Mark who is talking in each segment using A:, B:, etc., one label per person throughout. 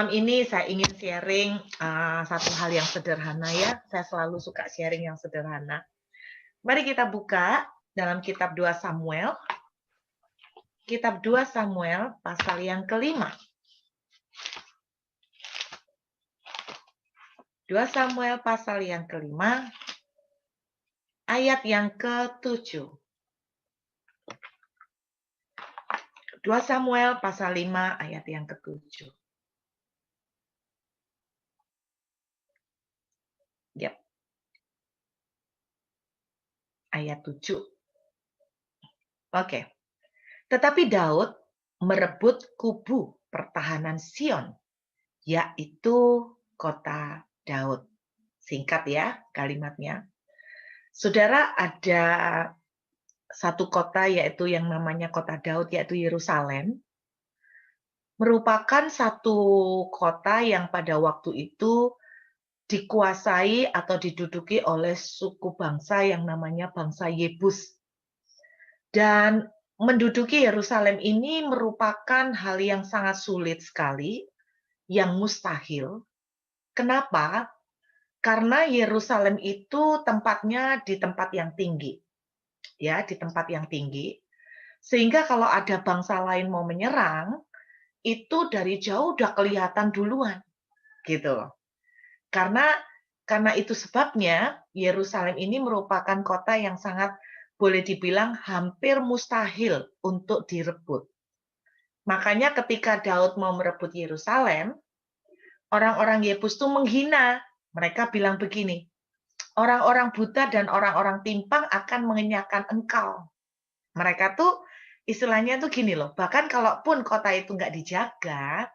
A: malam ini saya ingin sharing satu hal yang sederhana ya. Saya selalu suka sharing yang sederhana. Mari kita buka dalam kitab 2 Samuel. Kitab 2 Samuel pasal yang kelima. 2 Samuel pasal yang kelima, ayat yang ke-7. 2 Samuel pasal 5 ayat yang ke-7. Yap. Ayat 7. Oke. Tetapi Daud merebut kubu pertahanan Sion, yaitu kota Daud. Singkat ya kalimatnya. Saudara, ada satu kota yaitu yang namanya kota Daud, yaitu Yerusalem. Merupakan satu kota yang pada waktu itu dikuasai atau diduduki oleh suku bangsa yang namanya bangsa Yebus. Dan menduduki Yerusalem ini merupakan hal yang sangat sulit sekali, yang mustahil. Kenapa? Karena Yerusalem itu tempatnya di tempat yang tinggi. Ya, di tempat yang tinggi. Sehingga kalau ada bangsa lain mau menyerang, itu dari jauh udah kelihatan duluan. Gitu loh. Karena itu sebabnya Yerusalem ini merupakan kota yang sangat boleh dibilang hampir mustahil untuk direbut. Makanya ketika Daud mau merebut Yerusalem, orang-orang Yebus itu menghina. Mereka bilang begini, orang-orang buta dan orang-orang timpang akan mengenyahkan engkau. Mereka tuh istilahnya tuh gini loh, bahkan kalaupun kota itu nggak dijaga,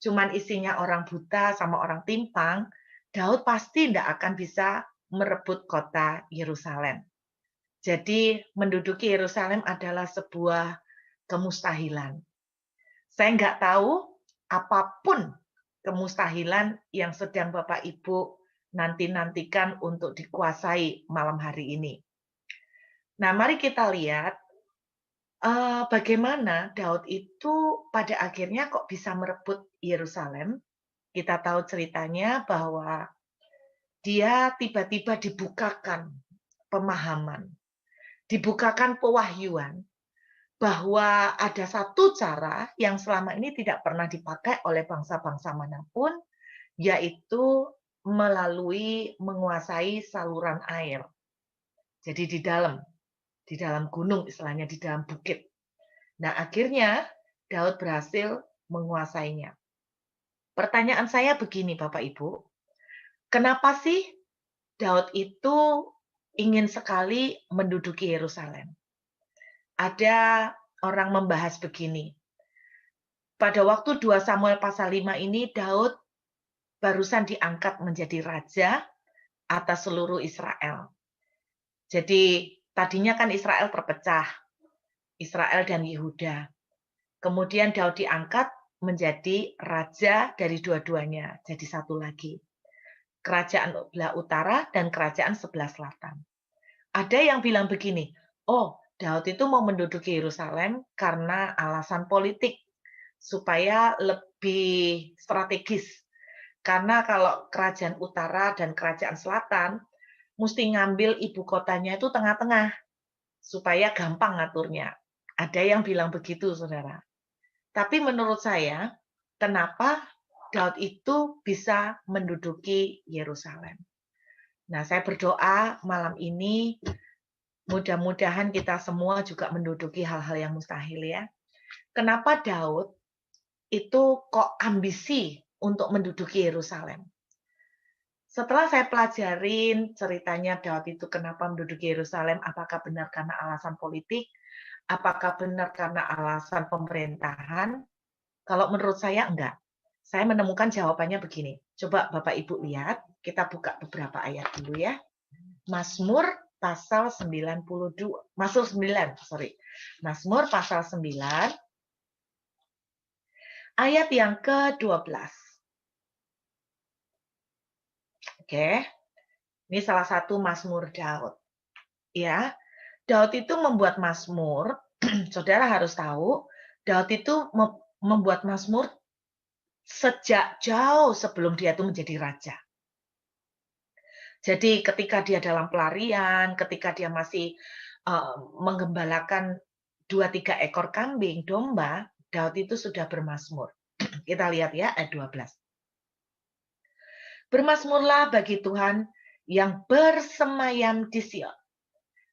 A: cuman isinya orang buta sama orang timpang, Daud pasti nggak akan bisa merebut kota Yerusalem. Jadi menduduki Yerusalem adalah sebuah kemustahilan. Saya nggak tahu apapun kemustahilan yang sedang Bapak Ibu nanti-nantikan untuk dikuasai malam hari ini. Nah, mari kita lihat bagaimana Daud itu pada akhirnya kok bisa merebut Yerusalem. Kita tahu ceritanya bahwa dia tiba-tiba dibukakan pemahaman, dibukakan pewahyuan bahwa ada satu cara yang selama ini tidak pernah dipakai oleh bangsa-bangsa manapun, yaitu melalui menguasai saluran air. Jadi di dalam gunung istilahnya, di dalam bukit. Nah, akhirnya Daud berhasil menguasainya. Pertanyaan saya begini Bapak Ibu, kenapa sih Daud itu ingin sekali menduduki Yerusalem? Ada orang membahas begini. Pada waktu 2 Samuel pasal 5 ini Daud barusan diangkat menjadi raja atas seluruh Israel. Jadi tadinya kan Israel terpecah, Israel dan Yehuda. Kemudian Daud diangkat menjadi raja dari dua-duanya, jadi satu lagi. Kerajaan sebelah utara dan kerajaan sebelah selatan. Ada yang bilang begini, oh Daud itu mau menduduki Yerusalem karena alasan politik, supaya lebih strategis. Karena kalau kerajaan utara dan kerajaan selatan, mesti ngambil ibu kotanya itu tengah-tengah, supaya gampang ngaturnya. Ada yang bilang begitu, saudara. Tapi menurut saya, kenapa Daud itu bisa menduduki Yerusalem? Nah, saya berdoa malam ini, mudah-mudahan kita semua juga menduduki hal-hal yang mustahil ya. Kenapa Daud itu kok ambisi untuk menduduki Yerusalem? Setelah saya pelajarin ceritanya Daud itu kenapa menduduki Yerusalem, apakah benar karena alasan politik, apakah benar karena alasan pemerintahan? Kalau menurut saya enggak. Saya menemukan jawabannya begini. Coba Bapak Ibu lihat, kita buka beberapa ayat dulu ya. Mazmur pasal 92, Mazmur 9, sorry. Mazmur pasal 9 ayat yang ke-12. Oke. Ini salah satu Mazmur Daud. Ya. Daud itu membuat Mazmur, Saudara harus tahu, Daud itu membuat Mazmur sejak jauh sebelum dia itu menjadi raja. Jadi ketika dia dalam pelarian, ketika dia masih menggembalakan 2-3 ekor kambing, domba, Daud itu sudah bermazmur. Kita lihat ya ayat 12. Bermazmurlah bagi Tuhan yang bersemayam di Sion.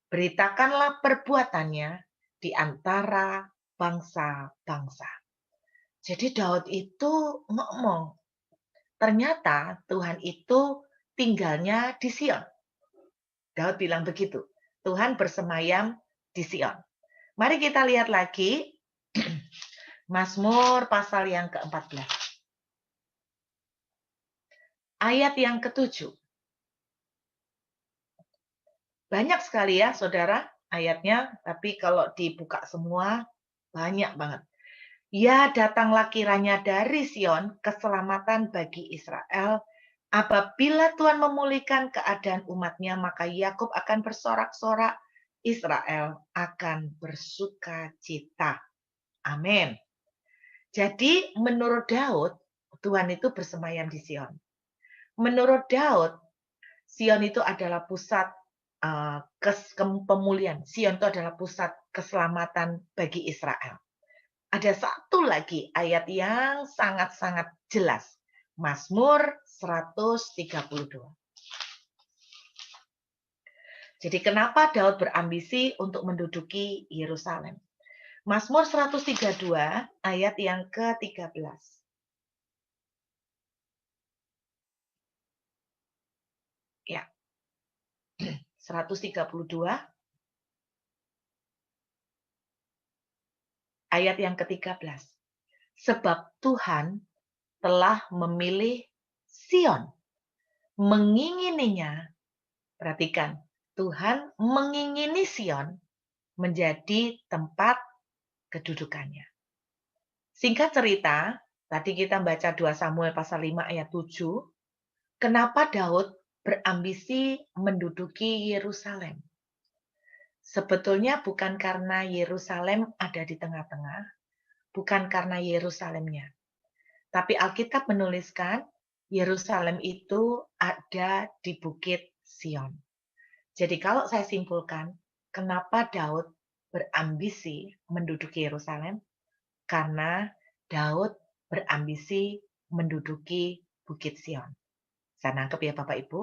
A: Beritakanlah perbuatannya di antara bangsa-bangsa. Jadi Daud itu ngomong, ternyata Tuhan itu tinggalnya di Sion. Daud bilang begitu. Tuhan bersemayam di Sion. Mari kita lihat lagi Mazmur pasal yang ke-14. Ayat yang ke-7. Banyak sekali ya saudara ayatnya, tapi kalau dibuka semua banyak banget. Ya, datanglah kiranya dari Sion keselamatan bagi Israel. Apabila Tuhan memulihkan keadaan umatnya, maka Yakub akan bersorak-sorak, Israel akan bersuka cita. Amin. Jadi menurut Daud, Tuhan itu bersemayam di Sion. Menurut Daud, Sion itu adalah pusat pemulihan. Sion itu adalah pusat keselamatan bagi Israel. Ada satu lagi ayat yang sangat-sangat jelas. Mazmur 132. Jadi kenapa Daud berambisi untuk menduduki Yerusalem? Mazmur 132 ayat yang ke-13. Ya. 132 ayat yang ke-13. Sebab Tuhan telah memilih Sion, mengingininya. Perhatikan, Tuhan mengingini Sion menjadi tempat kedudukannya. Singkat cerita, tadi kita baca 2 Samuel pasal 5 ayat 7, kenapa Daud berambisi menduduki Yerusalem? Sebetulnya bukan karena Yerusalem ada di tengah-tengah, bukan karena Yerusalemnya. Tapi Alkitab menuliskan Yerusalem itu ada di Bukit Sion. Jadi kalau saya simpulkan, kenapa Daud berambisi menduduki Yerusalem? Karena Daud berambisi menduduki Bukit Sion. Saya nangkep ya Bapak Ibu.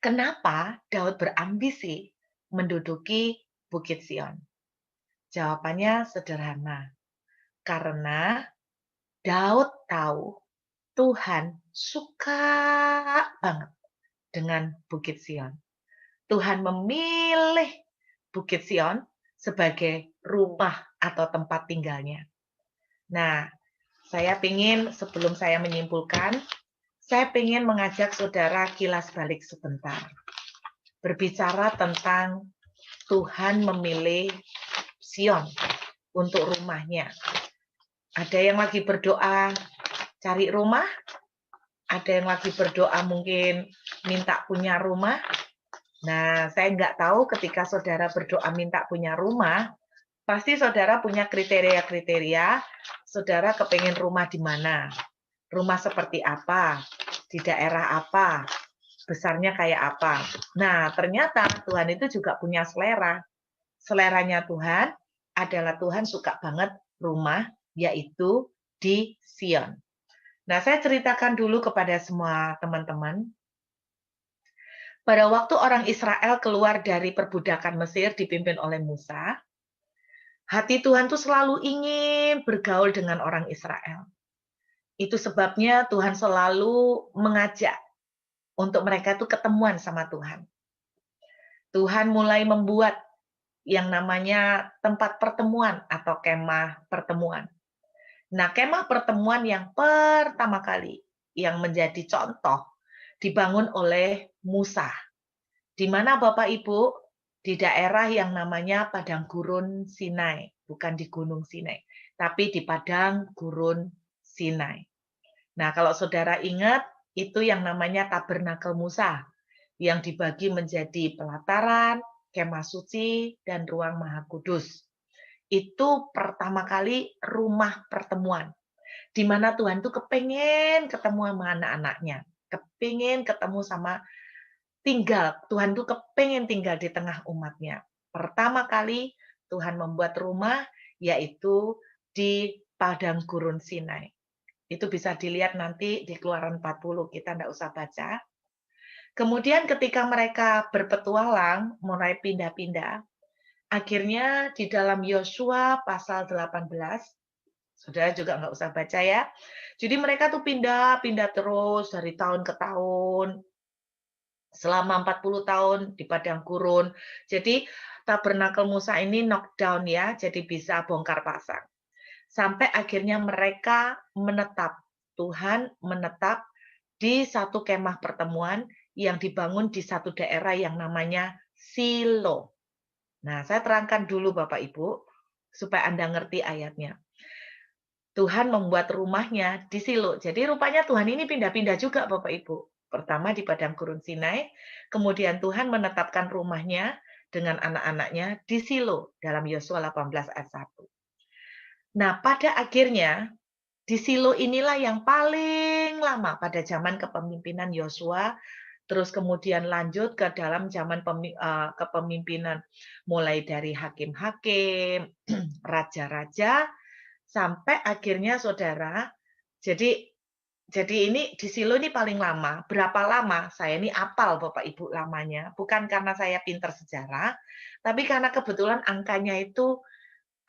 A: Kenapa Daud berambisi menduduki Bukit Sion? Jawabannya sederhana. Karena Daud tahu Tuhan suka banget dengan Bukit Sion. Tuhan memilih Bukit Sion sebagai rumah atau tempat tinggalnya. Nah, saya ingin sebelum saya menyimpulkan, saya ingin mengajak saudara kilas balik sebentar. Berbicara tentang Tuhan memilih Sion untuk rumahnya. Ada yang lagi berdoa cari rumah, ada yang lagi berdoa mungkin minta punya rumah. Nah, saya nggak tahu ketika saudara berdoa minta punya rumah, pasti saudara punya kriteria-kriteria, saudara kepengen rumah di mana, rumah seperti apa, di daerah apa, besarnya kayak apa. Nah, ternyata Tuhan itu juga punya selera. Seleranya Tuhan adalah Tuhan suka banget rumah, yaitu di Sion. Nah, saya ceritakan dulu kepada semua teman-teman. Pada waktu orang Israel keluar dari perbudakan Mesir dipimpin oleh Musa, hati Tuhan tuh selalu ingin bergaul dengan orang Israel. Itu sebabnya Tuhan selalu mengajak untuk mereka tuh ketemuan sama Tuhan. Tuhan mulai membuat yang namanya tempat pertemuan atau kemah pertemuan. Nah, kemah pertemuan yang pertama kali yang menjadi contoh dibangun oleh Musa. Di mana Bapak Ibu? Di daerah yang namanya Padang Gurun Sinai. Bukan di Gunung Sinai, tapi di Padang Gurun Sinai. Nah, kalau saudara ingat, itu yang namanya Tabernakel Musa, yang dibagi menjadi pelataran, kemah suci, dan ruang maha kudus. Itu pertama kali rumah pertemuan. di mana Tuhan tuh kepengen ketemu sama anak-anaknya, kepengen ketemu sama Tuhan tuh kepengen tinggal di tengah umatnya. Pertama kali Tuhan membuat rumah, yaitu di padang gurun Sinai. Itu bisa dilihat nanti di Keluaran 40, kita nggak usah baca. Kemudian ketika mereka berpetualang, mulai pindah-pindah, akhirnya di dalam Yosua pasal 18, Saudara juga nggak usah baca ya. Jadi mereka tuh pindah-pindah terus dari tahun ke tahun, selama 40 tahun di padang gurun. Jadi tabernakel Musa ini knockdown ya, jadi bisa bongkar pasang. Sampai akhirnya mereka menetap, Tuhan menetap di satu kemah pertemuan yang dibangun di satu daerah yang namanya Silo. Nah, saya terangkan dulu Bapak Ibu, supaya Anda ngerti ayatnya. Tuhan membuat rumahnya di Silo. Jadi rupanya Tuhan ini pindah-pindah juga Bapak Ibu. Pertama di padang gurun Sinai, kemudian Tuhan menetapkan rumahnya dengan anak-anaknya di Silo dalam Yosua 18 ayat 1. Nah, pada akhirnya di Silo inilah yang paling lama pada zaman kepemimpinan Yosua, terus kemudian lanjut ke dalam zaman kepemimpinan mulai dari hakim-hakim, raja-raja, sampai akhirnya Saudara, jadi ini di Silo ini paling lama. Berapa lama? Saya ini apal Bapak Ibu lamanya. Bukan karena saya pinter sejarah, tapi karena kebetulan angkanya itu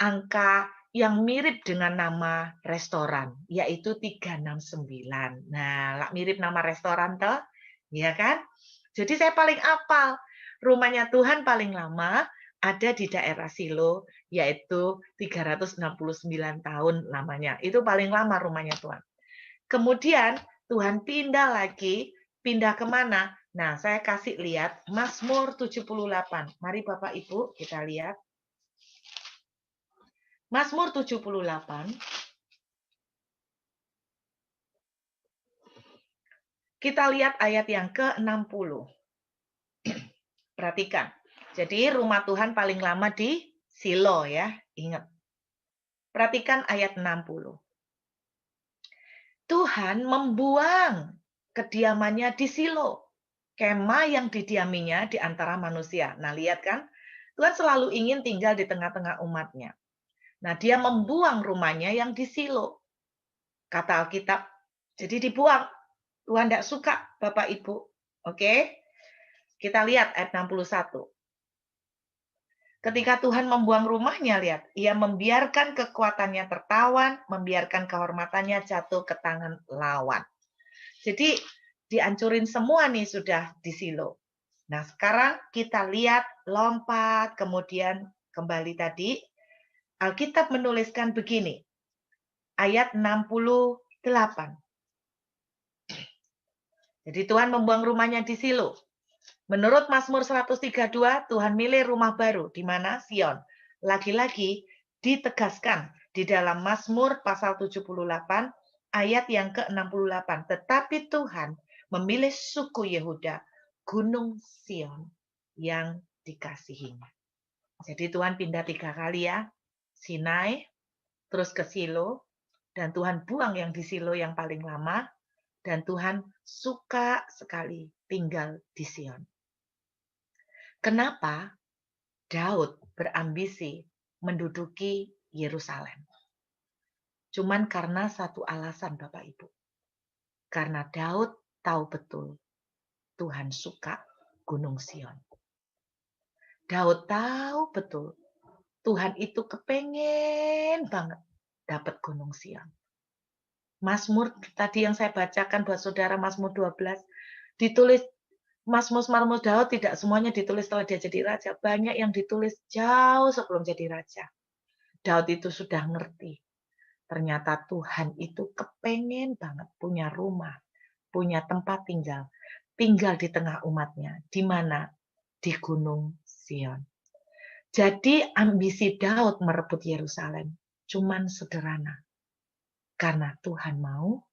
A: angka yang mirip dengan nama restoran, yaitu 369. Nah, lah mirip nama restoran toh, ya kan? Jadi saya paling apal. Rumahnya Tuhan paling lama ada di daerah Silo, yaitu 369 tahun lamanya. Itu paling lama rumahnya Tuhan. Kemudian Tuhan pindah lagi, pindah kemana? Nah, saya kasih lihat Mazmur 78. Mari Bapak Ibu kita lihat. Mazmur 78. Kita lihat ayat yang ke-60. Perhatikan. Jadi rumah Tuhan paling lama di Silo ya, ingat. Perhatikan ayat 60. Tuhan membuang kediamannya di Silo, kemah yang didiaminya di antara manusia. Nah, lihat kan? Tuhan selalu ingin tinggal di tengah-tengah umatnya. Nah, dia membuang rumahnya yang di Silo. Kata Alkitab, jadi dibuang. Tuhan tidak suka, Bapak Ibu. Oke? Kita lihat ayat 61. Ketika Tuhan membuang rumahnya, lihat, ia membiarkan kekuatannya tertawan, membiarkan kehormatannya jatuh ke tangan lawan. Jadi dihancurin semua nih sudah di Silo. Nah, sekarang kita lihat lompat, kemudian kembali tadi. Alkitab menuliskan begini, ayat 68. Jadi Tuhan membuang rumahnya di Silo. Menurut Mazmur 132, Tuhan milih rumah baru, di mana Sion. Lagi-lagi ditegaskan di dalam Mazmur pasal 78, ayat yang ke-68. Tetapi Tuhan memilih suku Yehuda, Gunung Sion, yang dikasihinya. Jadi Tuhan pindah 3 kali ya, Sinai, terus ke Silo, dan Tuhan buang yang di Silo yang paling lama, dan Tuhan suka sekali tinggal di Sion. Kenapa Daud berambisi menduduki Yerusalem? Cuman karena satu alasan Bapak Ibu. Karena Daud tahu betul Tuhan suka Gunung Sion. Daud tahu betul Tuhan itu kepengen banget dapat Gunung Sion. Mazmur tadi yang saya bacakan buat saudara, Mazmur 12, ditulis Mazmur Daud tidak semuanya ditulis setelah dia jadi raja. Banyak yang ditulis jauh sebelum jadi raja. Daud itu sudah ngerti. Ternyata Tuhan itu kepengen banget punya rumah, punya tempat tinggal. Tinggal di tengah umatnya. Di mana? Di Gunung Sion. Jadi ambisi Daud merebut Yerusalem cuman sederhana. Karena Tuhan mau,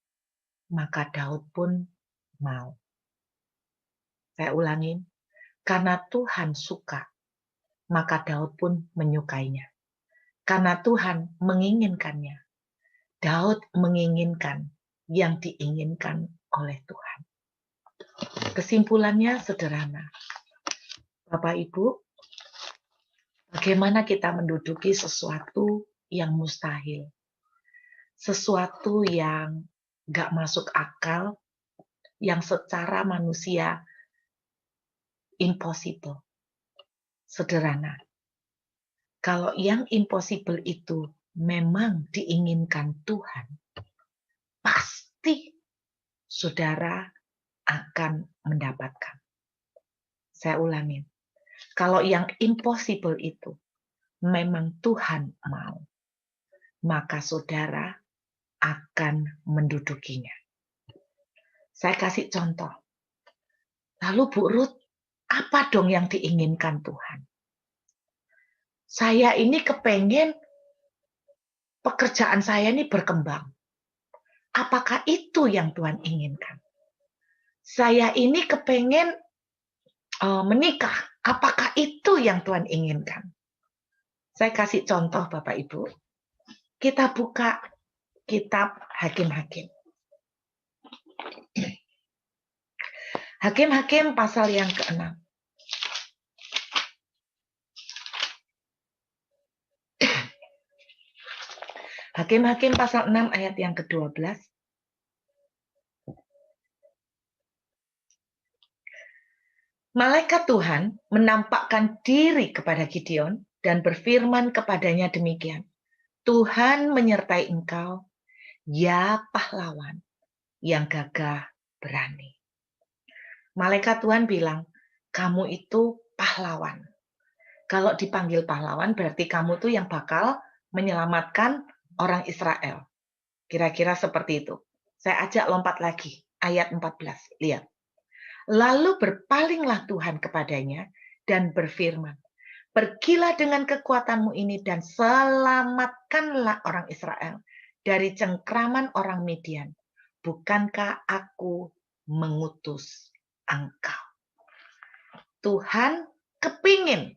A: maka Daud pun mau. Saya ulangin, karena Tuhan suka, maka Daud pun menyukainya. Karena Tuhan menginginkannya, Daud menginginkan yang diinginkan oleh Tuhan. Kesimpulannya sederhana. Bapak Ibu, bagaimana kita menduduki sesuatu yang mustahil? Sesuatu yang nggak masuk akal, yang secara manusia impossible. Sederhana. Kalau yang impossible itu memang diinginkan Tuhan, pasti saudara akan mendapatkan. Saya ulangi. Kalau yang impossible itu memang Tuhan mau, maka saudara akan mendudukinya. Saya kasih contoh. Lalu Bu Ruth, apa dong yang diinginkan Tuhan? Saya ini kepengen pekerjaan saya ini berkembang. Apakah itu yang Tuhan inginkan? Saya ini kepengen menikah. Apakah itu yang Tuhan inginkan? Saya kasih contoh Bapak Ibu. Kita buka kitab Hakim-Hakim. Hakim-Hakim pasal yang ke-6. Hakim-Hakim pasal 6 ayat yang ke-12. Malaikat Tuhan menampakkan diri kepada Gideon dan berfirman kepadanya demikian. Tuhan menyertai engkau, ya pahlawan yang gagah berani. Malaikat Tuhan bilang, kamu itu pahlawan. Kalau dipanggil pahlawan berarti kamu tuh yang bakal menyelamatkan orang Israel. Kira-kira seperti itu. Saya ajak lompat lagi. Ayat 14. Lihat. Lalu berpalinglah Tuhan kepadanya dan berfirman, pergilah dengan kekuatanmu ini dan selamatkanlah orang Israel dari cengkraman orang Midian. Bukankah aku mengutus engkau? Tuhan kepingin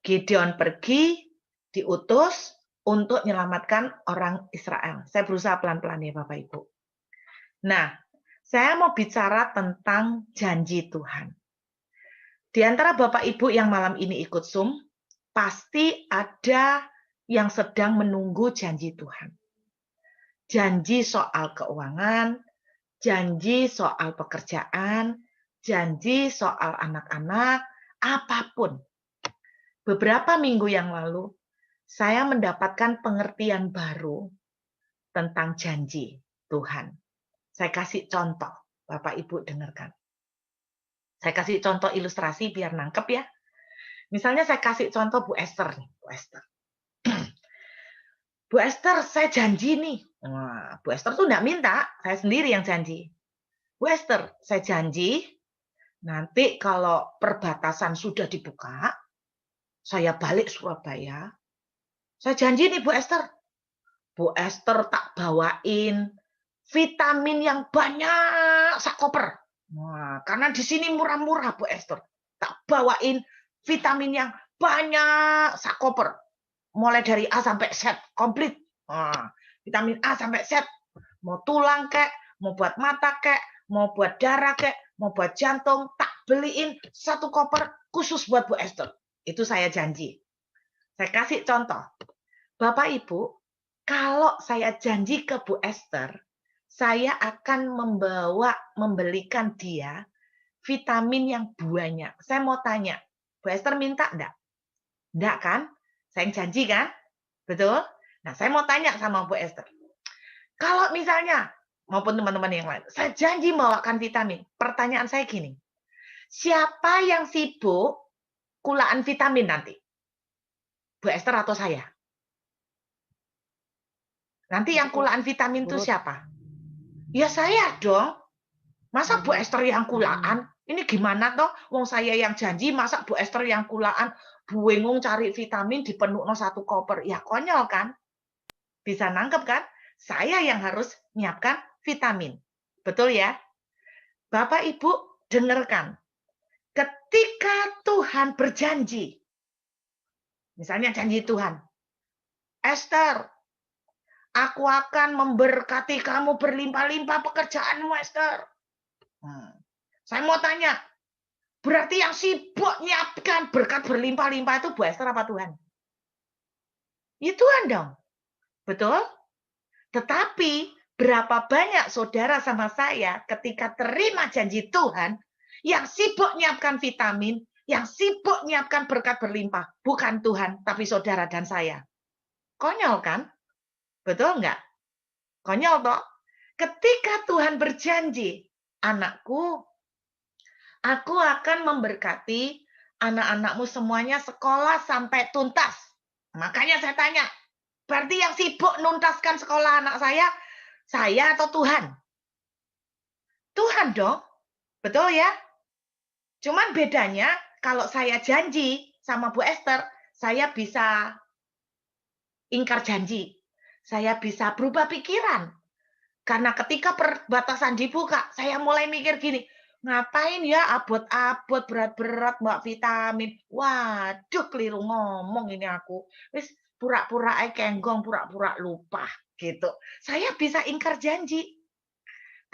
A: Gideon pergi, diutus untuk menyelamatkan orang Israel. Saya berusaha pelan-pelan ya Bapak Ibu. Nah, saya mau bicara tentang janji Tuhan. Di antara Bapak Ibu yang malam ini ikut Zoom, pasti ada yang sedang menunggu janji Tuhan. Janji soal keuangan, janji soal pekerjaan, janji soal anak-anak, apapun. Beberapa minggu yang lalu, saya mendapatkan pengertian baru tentang janji Tuhan. Saya kasih contoh, Bapak Ibu dengarkan. Saya kasih contoh ilustrasi biar nangkep ya. Misalnya saya kasih contoh Bu Esther nih, Bu Esther. Bu Esther, saya janji nih. Nah, Bu Esther tuh enggak minta, saya sendiri yang janji. Bu Esther, saya janji nanti kalau perbatasan sudah dibuka, saya balik Surabaya. Saya janji nih Bu Esther. Bu Esther tak bawain vitamin yang banyak sak koper. Nah, karena di sini murah-murah Bu Esther. Tak bawain vitamin yang banyak sak koper. Mulai dari A sampai Z, komplit. Nah, vitamin A sampai Z. Mau tulang kek, mau buat mata kek, mau buat darah kek, mau buat jantung, tak beliin satu koper khusus buat Bu Esther. Itu saya janji. Saya kasih contoh. Bapak Ibu, kalau saya janji ke Bu Esther, saya akan membelikan dia vitamin yang banyak. Saya mau tanya, Bu Esther minta enggak? Enggak kan? Saya yang janji kan? Betul? Nah, saya mau tanya sama Bu Esther. Kalau misalnya, maupun teman-teman yang lain, saya janji membawakan vitamin. Pertanyaan saya gini, siapa yang sibuk kulaan vitamin nanti? Bu Esther atau saya? Nanti yang kulaan vitamin itu siapa? Ya saya dong. Masa Bu Esther yang kulaan? Ini gimana toh? Wong saya yang janji, masa Bu Esther yang kulaan? Bingung cari vitamin dipenuhno satu koper. Ya konyol kan? Bisa nangkep kan? Saya yang harus nyiapkan vitamin. Betul ya? Bapak Ibu dengarkan. Ketika Tuhan berjanji, misalnya janji Tuhan, Esther, Aku akan memberkati kamu berlimpah-limpah pekerjaanmu, Esther. Saya mau tanya, berarti yang sibuk nyiapkan berkat berlimpah-limpah itu Bu Esther apa Tuhan? Ya Tuhan dong. Betul? Tetapi berapa banyak saudara sama saya ketika terima janji Tuhan, yang sibuk nyiapkan vitamin, yang sibuk nyiapkan berkat berlimpah, bukan Tuhan, tapi saudara dan saya. Konyol kan? Betul nggak? Konyol toh? Ketika Tuhan berjanji, anakku, aku akan memberkati anak-anakmu semuanya sekolah sampai tuntas. Makanya saya tanya, berarti yang sibuk nuntaskan sekolah anak saya atau Tuhan? Tuhan dong. Betul ya? Cuman bedanya kalau saya janji sama Bu Esther, saya bisa ingkar janji. Saya bisa berubah pikiran. Karena ketika perbatasan dibuka, saya mulai mikir gini, ngapain ya abot-abot berat-berat mbak vitamin. Waduh, keliru ngomong ini aku. Wis pura-pura kenggong, pura-pura lupa gitu. Saya bisa ingkar janji.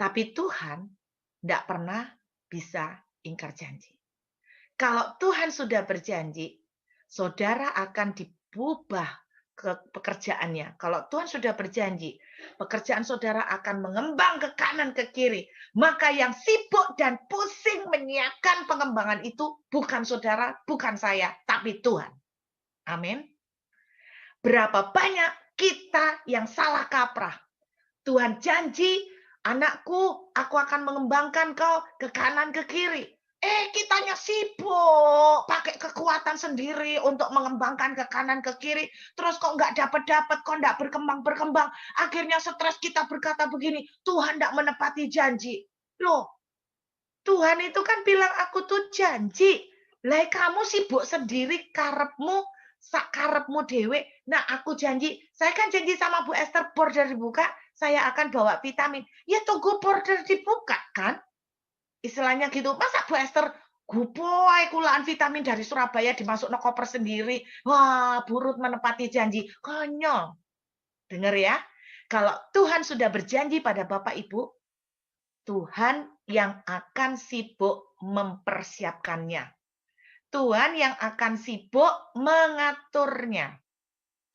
A: Tapi Tuhan tidak pernah bisa ingkar janji. Kalau Tuhan sudah berjanji, saudara akan diubah ke pekerjaannya. Kalau Tuhan sudah berjanji, pekerjaan saudara akan mengembang ke kanan ke kiri. Maka yang sibuk dan pusing menyiapkan pengembangan itu bukan saudara, bukan saya, tapi Tuhan. Amin. Berapa banyak kita yang salah kaprah. Tuhan janji, anakku, aku akan mengembangkan kau ke kanan ke kiri. Kitanya sibuk pakai kekuatan sendiri untuk mengembangkan ke kanan ke kiri. Terus kok nggak dapat-dapat, kok nggak berkembang-berkembang. Akhirnya stres kita berkata begini, Tuhan nggak menepati janji. Loh, Tuhan itu kan bilang aku tuh janji. Lah kamu sibuk sendiri karepmu, sakarepmu dewe. Nah, aku janji, saya kan janji sama Bu Esther border dibuka, saya akan bawa vitamin. Ya tunggu border dibuka kan? Istilahnya gitu. Masa Bu Esther gupoy kulaan vitamin dari Surabaya dimasuk no koper sendiri. Wah, burut menepati janji. Konyol. Dengar ya. Kalau Tuhan sudah berjanji pada Bapak Ibu, Tuhan yang akan sibuk mempersiapkannya. Tuhan yang akan sibuk mengaturnya.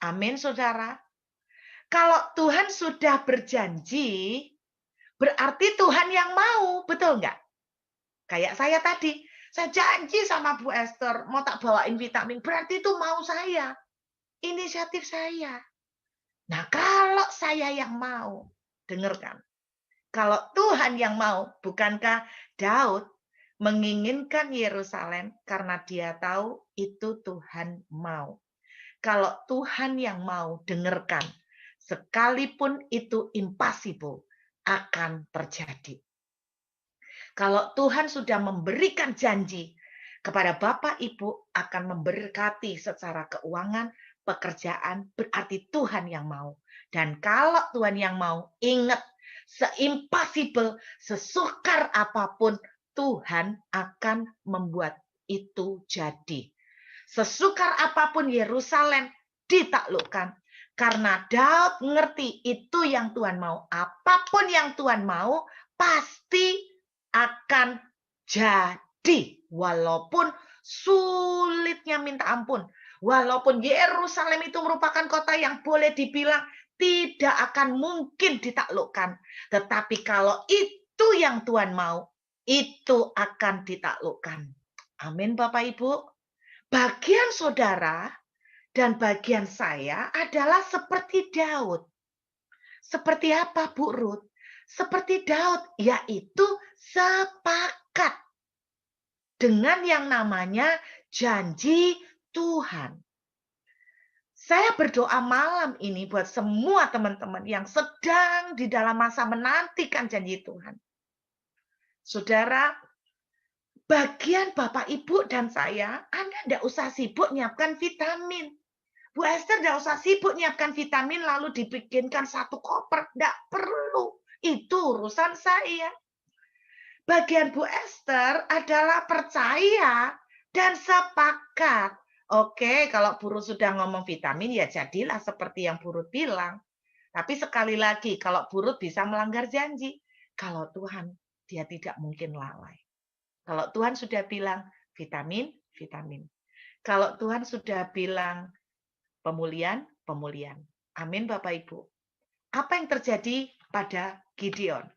A: Amin, saudara. Kalau Tuhan sudah berjanji, berarti Tuhan yang mau, betul nggak? Kayak saya tadi, saya janji sama Bu Esther, mau tak bawain vitamin, berarti itu mau saya. Inisiatif saya. Nah, kalau saya yang mau, dengarkan. Kalau Tuhan yang mau, bukankah Daud menginginkan Yerusalem karena dia tahu itu Tuhan mau. Kalau Tuhan yang mau, dengarkan. Sekalipun itu impossible, akan terjadi. Kalau Tuhan sudah memberikan janji kepada Bapak Ibu akan memberkati secara keuangan, pekerjaan, berarti Tuhan yang mau. Dan kalau Tuhan yang mau, ingat, se-impossible, sesukar apapun, Tuhan akan membuat itu jadi. Sesukar apapun Yerusalem ditaklukkan. Karena Daud ngerti itu yang Tuhan mau. Apapun yang Tuhan mau, pasti akan jadi. Walaupun sulitnya minta ampun. Walaupun Yerusalem itu merupakan kota yang boleh dibilang tidak akan mungkin ditaklukkan. Tetapi kalau itu yang Tuhan mau, itu akan ditaklukkan. Amin Bapak Ibu. Bagian saudara dan bagian saya adalah seperti Daud. Seperti apa Bu Ruth? Seperti Daud, yaitu sepakat dengan yang namanya janji Tuhan. Saya berdoa malam ini buat semua teman-teman yang sedang di dalam masa menantikan janji Tuhan. Saudara, bagian Bapak, Ibu, dan saya, Anda tidak usah sibuk nyiapkan vitamin. Bu Esther tidak usah sibuk nyiapkan vitamin lalu dibikinkan satu koper. Tidak perlu. Itu urusan saya. Bagian Bu Esther adalah percaya dan sepakat. Oke, kalau Bu Ruth sudah ngomong vitamin, ya jadilah seperti yang Bu Ruth bilang. Tapi sekali lagi, kalau burut bisa melanggar janji. Kalau Tuhan, dia tidak mungkin lalai. Kalau Tuhan sudah bilang vitamin, vitamin. Kalau Tuhan sudah bilang pemulihan, pemulihan. Amin Bapak Ibu. Apa yang terjadi pada Gideon?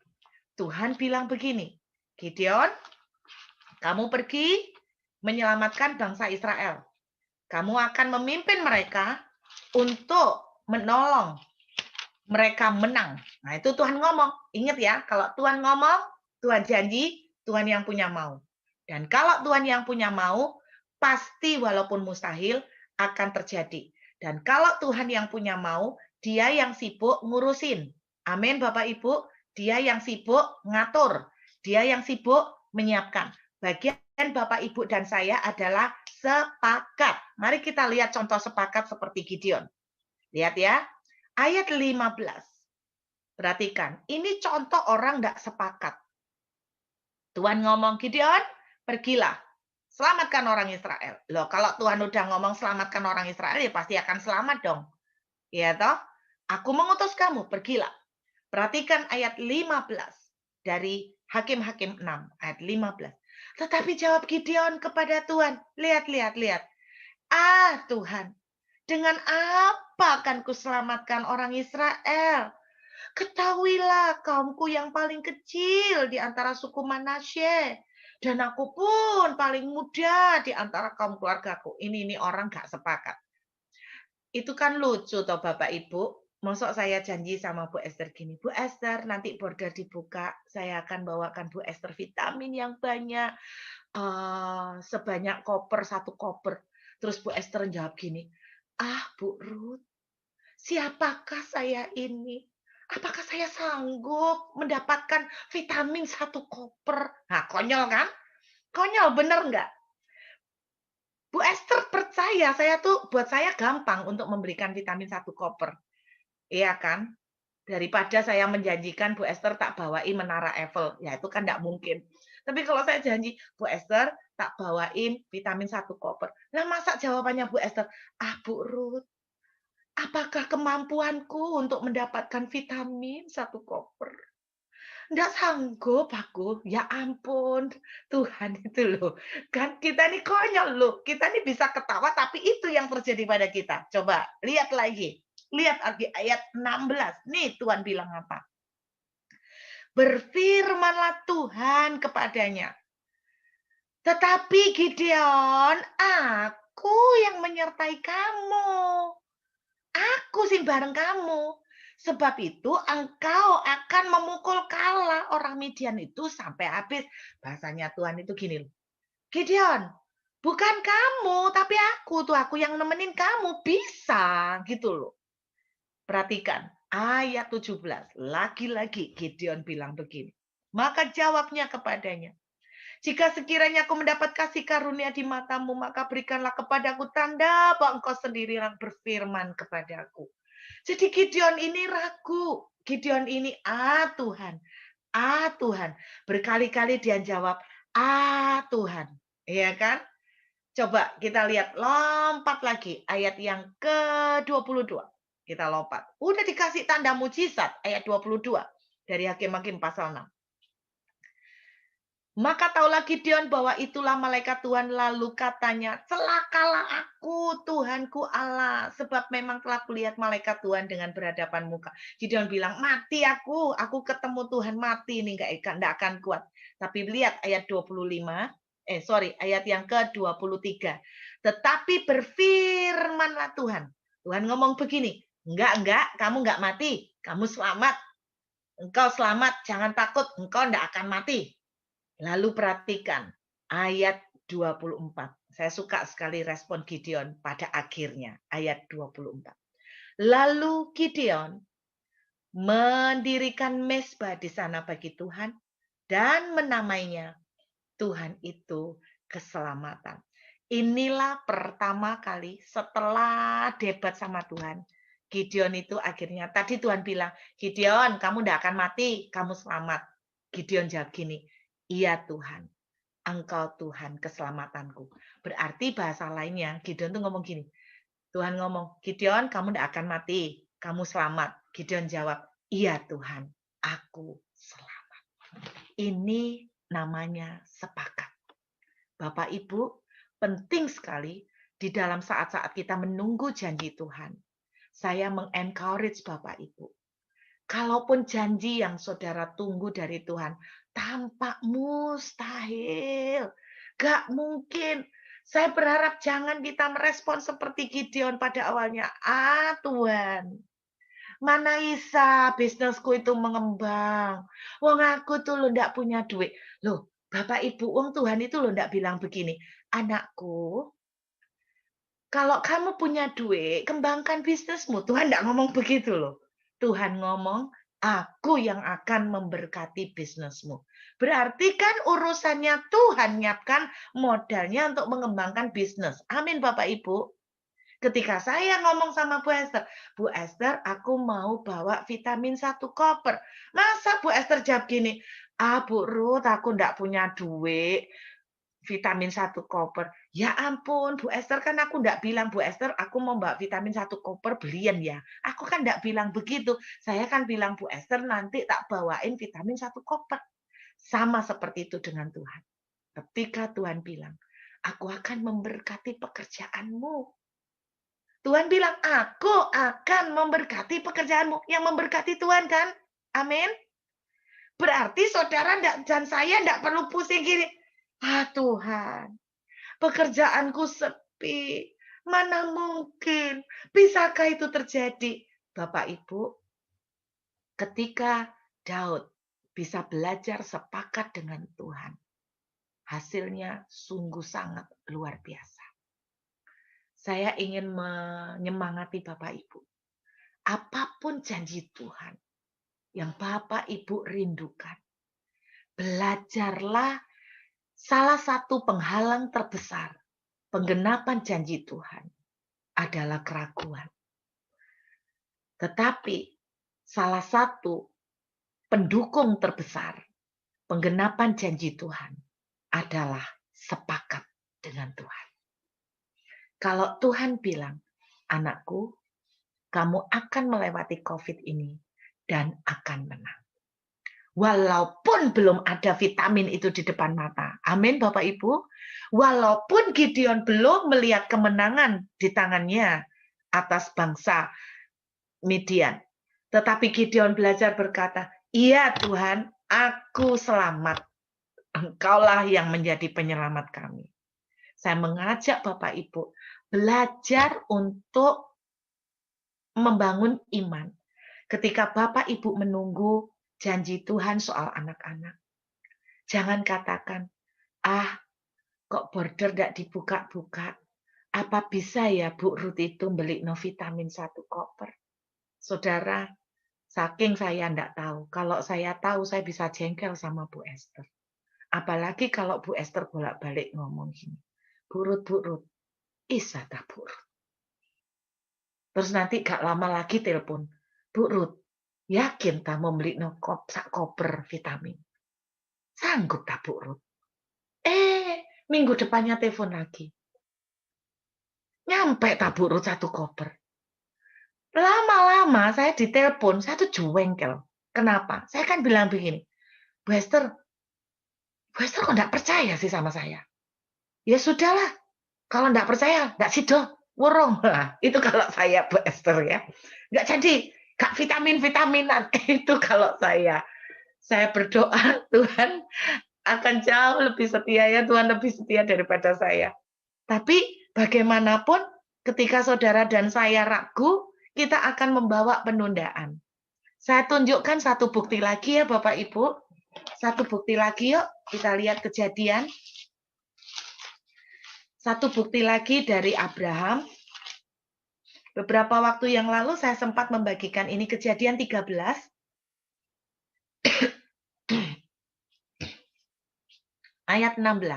A: Tuhan bilang begini, Gideon, kamu pergi menyelamatkan bangsa Israel. Kamu akan memimpin mereka untuk menolong mereka menang. Nah, itu Tuhan ngomong. Ingat ya, kalau Tuhan ngomong, Tuhan janji, Tuhan yang punya mau. Dan kalau Tuhan yang punya mau, pasti walaupun mustahil akan terjadi. Dan kalau Tuhan yang punya mau, dia yang sibuk ngurusin. Amin Bapak Ibu. Dia yang sibuk ngatur. Dia yang sibuk menyiapkan. Bagian Bapak Ibu dan saya adalah sepakat. Mari kita lihat contoh sepakat seperti Gideon. Lihat ya, ayat 15. Perhatikan, ini contoh orang tidak sepakat. Tuhan ngomong, Gideon, pergilah. Selamatkan orang Israel. Loh, kalau Tuhan udah ngomong selamatkan orang Israel, ya pasti akan selamat dong. Ya toh? Aku mengutus kamu, pergilah. Perhatikan ayat 15 dari Hakim-Hakim 6, ayat 15. Tetapi jawab Gideon kepada Tuhan, lihat. Ah Tuhan, dengan apa akan kuselamatkan orang Israel? Ketahuilah kaumku yang paling kecil di antara suku Manasye. Dan aku pun paling muda di antara kaum keluargaku. Ini orang gak sepakat. Itu kan lucu toh Bapak Ibu. Masuk saya janji sama Bu Esther gini. Bu Esther, nanti border dibuka. Saya akan bawakan Bu Esther vitamin yang banyak. Sebanyak koper, 1 koper. Terus Bu Esther jawab gini. Ah Bu Ruth, siapakah saya ini? Apakah saya sanggup mendapatkan vitamin 1 koper? Nah, konyol kan? Konyol, bener nggak? Bu Esther percaya, buat saya gampang untuk memberikan vitamin 1 koper. Iya kan? Daripada saya menjanjikan Bu Esther tak bawain menara Eiffel. Ya itu kan nggak mungkin. Tapi kalau saya janji, Bu Esther tak bawain vitamin 1 koper. Nah masa jawabannya Bu Esther, ah Bu Ruth, apakah kemampuanku untuk mendapatkan vitamin 1 koper? Nggak sanggup aku. Ya ampun, Tuhan itu loh. Kan kita ini konyol loh. Kita ini bisa ketawa, tapi itu yang terjadi pada kita. Coba lihat lagi. Lihat lagi ayat 16. Nih Tuhan bilang apa? Berfirmanlah Tuhan kepadanya. Tetapi Gideon, aku yang menyertai kamu. Aku sih bareng kamu. Sebab itu engkau akan memukul kalah orang Midian itu sampai habis. Bahasanya Tuhan itu gini loh. Gideon, bukan kamu, tapi aku yang nemenin kamu. Bisa gitu loh. Perhatikan ayat 17. Lagi-lagi Gideon bilang begini. Maka jawabnya kepadanya. Jika sekiranya aku mendapat kasih karunia di matamu, maka berikanlah kepadaku tanda bahwa engkau sendiri yang berfirman kepadaku. Jadi Gideon ini ragu. Gideon ini, Tuhan. Tuhan. Berkali-kali dia jawab, Tuhan. Iya kan? Coba kita lihat, lompat lagi. Ayat yang ke-22. Kita lompat. Udah dikasih tanda mujizat, ayat 22. Dari Hakim-Hakim pasal 6. Maka taulah Gideon bahwa itulah malaikat Tuhan, lalu katanya, celakalah aku Tuhanku Allah, sebab memang telah kulihat malaikat Tuhan dengan berhadapan muka. Gideon bilang, mati aku ketemu Tuhan, mati ini enggak akan kuat. Tapi lihat ayat 25, ayat yang ke-23. Tetapi berfirmanlah Tuhan. Tuhan ngomong begini, enggak, kamu enggak mati, kamu selamat. Engkau selamat, jangan takut, engkau enggak akan mati. Lalu perhatikan ayat 24. Saya suka sekali respon Gideon pada akhirnya. Ayat 24. Lalu Gideon mendirikan mezbah di sana bagi Tuhan dan menamainya Tuhan itu keselamatan. Inilah pertama kali setelah debat sama Tuhan. Gideon itu akhirnya, tadi Tuhan bilang, Gideon kamu tidak akan mati, kamu selamat. Gideon jawab gini, iya Tuhan, Engkau Tuhan keselamatanku. Berarti bahasa lainnya, Gideon tuh ngomong gini, Tuhan ngomong, Gideon kamu tidak akan mati, kamu selamat. Gideon jawab, iya Tuhan, aku selamat. Ini namanya sepakat. Bapak Ibu, penting sekali di dalam saat-saat kita menunggu janji Tuhan. Saya mengencourage Bapak Ibu. Kalaupun janji yang saudara tunggu dari Tuhan tampak mustahil, gak mungkin. Saya berharap jangan kita merespon seperti Gideon pada awalnya. Tuhan, mana bisa bisnisku itu mengembang. Wong aku tuh lo ndak punya duit. Loh, Bapak Ibu, wong Tuhan itu lo ndak bilang begini. Anakku, kalau kamu punya duit, kembangkan bisnismu. Tuhan ndak ngomong begitu loh. Tuhan ngomong, aku yang akan memberkati bisnismu. Berarti kan urusannya Tuhan nyiapkan modalnya untuk mengembangkan bisnis. Amin Bapak Ibu. Ketika saya ngomong sama Bu Esther, aku mau bawa vitamin 1 koper. Masa Bu Esther jawab gini, Bu Ruth, aku ndak punya duit, vitamin 1 koper. Ya ampun, Bu Esther, kan aku ndak bilang, Bu Esther, aku mau bawa vitamin 1 koper, belian ya. Aku kan ndak bilang begitu. Saya kan bilang, Bu Esther, nanti tak bawain vitamin 1 koper. Sama seperti itu dengan Tuhan. Ketika Tuhan bilang, aku akan memberkati pekerjaanmu. Tuhan bilang, aku akan memberkati pekerjaanmu. Yang memberkati Tuhan kan? Amin. Berarti saudara dan saya tidak perlu pusing gini. Tuhan, pekerjaanku sepi. Mana mungkin? Bisakah itu terjadi? Bapak Ibu, ketika Daud bisa belajar sepakat dengan Tuhan, hasilnya sungguh sangat luar biasa. Saya ingin menyemangati Bapak Ibu. Apapun janji Tuhan yang Bapak Ibu rindukan, belajarlah salah satu penghalang terbesar penggenapan janji Tuhan adalah keraguan. Tetapi salah satu pendukung terbesar penggenapan janji Tuhan adalah sepakat dengan Tuhan. Kalau Tuhan bilang, anakku, kamu akan melewati COVID ini dan akan menang. Walaupun belum ada vitamin itu di depan mata. Amin Bapak Ibu. Walaupun Gideon belum melihat kemenangan di tangannya atas bangsa Midian. Tetapi Gideon belajar berkata, iya Tuhan, aku selamat. Engkaulah yang menjadi penyelamat kami. Saya mengajak Bapak Ibu belajar untuk membangun iman. Ketika Bapak Ibu menunggu janji Tuhan soal anak-anak. Jangan katakan, kok border tidak dibuka-buka. Apa bisa ya Bu Ruth itu beli vitamin 1 koper? Saudara, saking saya tidak tahu. Kalau saya tahu, saya bisa jengkel sama Bu Esther. Apalagi kalau Bu Esther bolak-balik ngomong gini. Bu Ruth, isa tak Bu Ruth. Terus nanti gak lama lagi telepon. Bu Ruth, yakin tak mau beli sak koper vitamin? Sanggup tak Bu Ruth? Minggu depannya telepon lagi. Nyampe tak Bu Ruth 1 koper. Lama-lama saya ditelepon, saya tuh jengkel. Kenapa? Saya kan bilang begini, Bu Esther kok enggak percaya sih sama saya? Ya sudahlah, kalau enggak percaya, enggak sido, wurung. Nah, itu kalau saya Bu Esther ya. Enggak jadi, gak vitamin-vitaminan. Itu kalau saya. Saya berdoa Tuhan akan jauh lebih setia ya, Tuhan lebih setia daripada saya. Tapi bagaimanapun ketika saudara dan saya ragu, kita akan membawa penundaan. Saya tunjukkan satu bukti lagi ya Bapak Ibu. Satu bukti lagi yuk, kita lihat Kejadian. Satu bukti lagi dari Abraham. Beberapa waktu yang lalu saya sempat membagikan ini Kejadian 13. Ayat 16.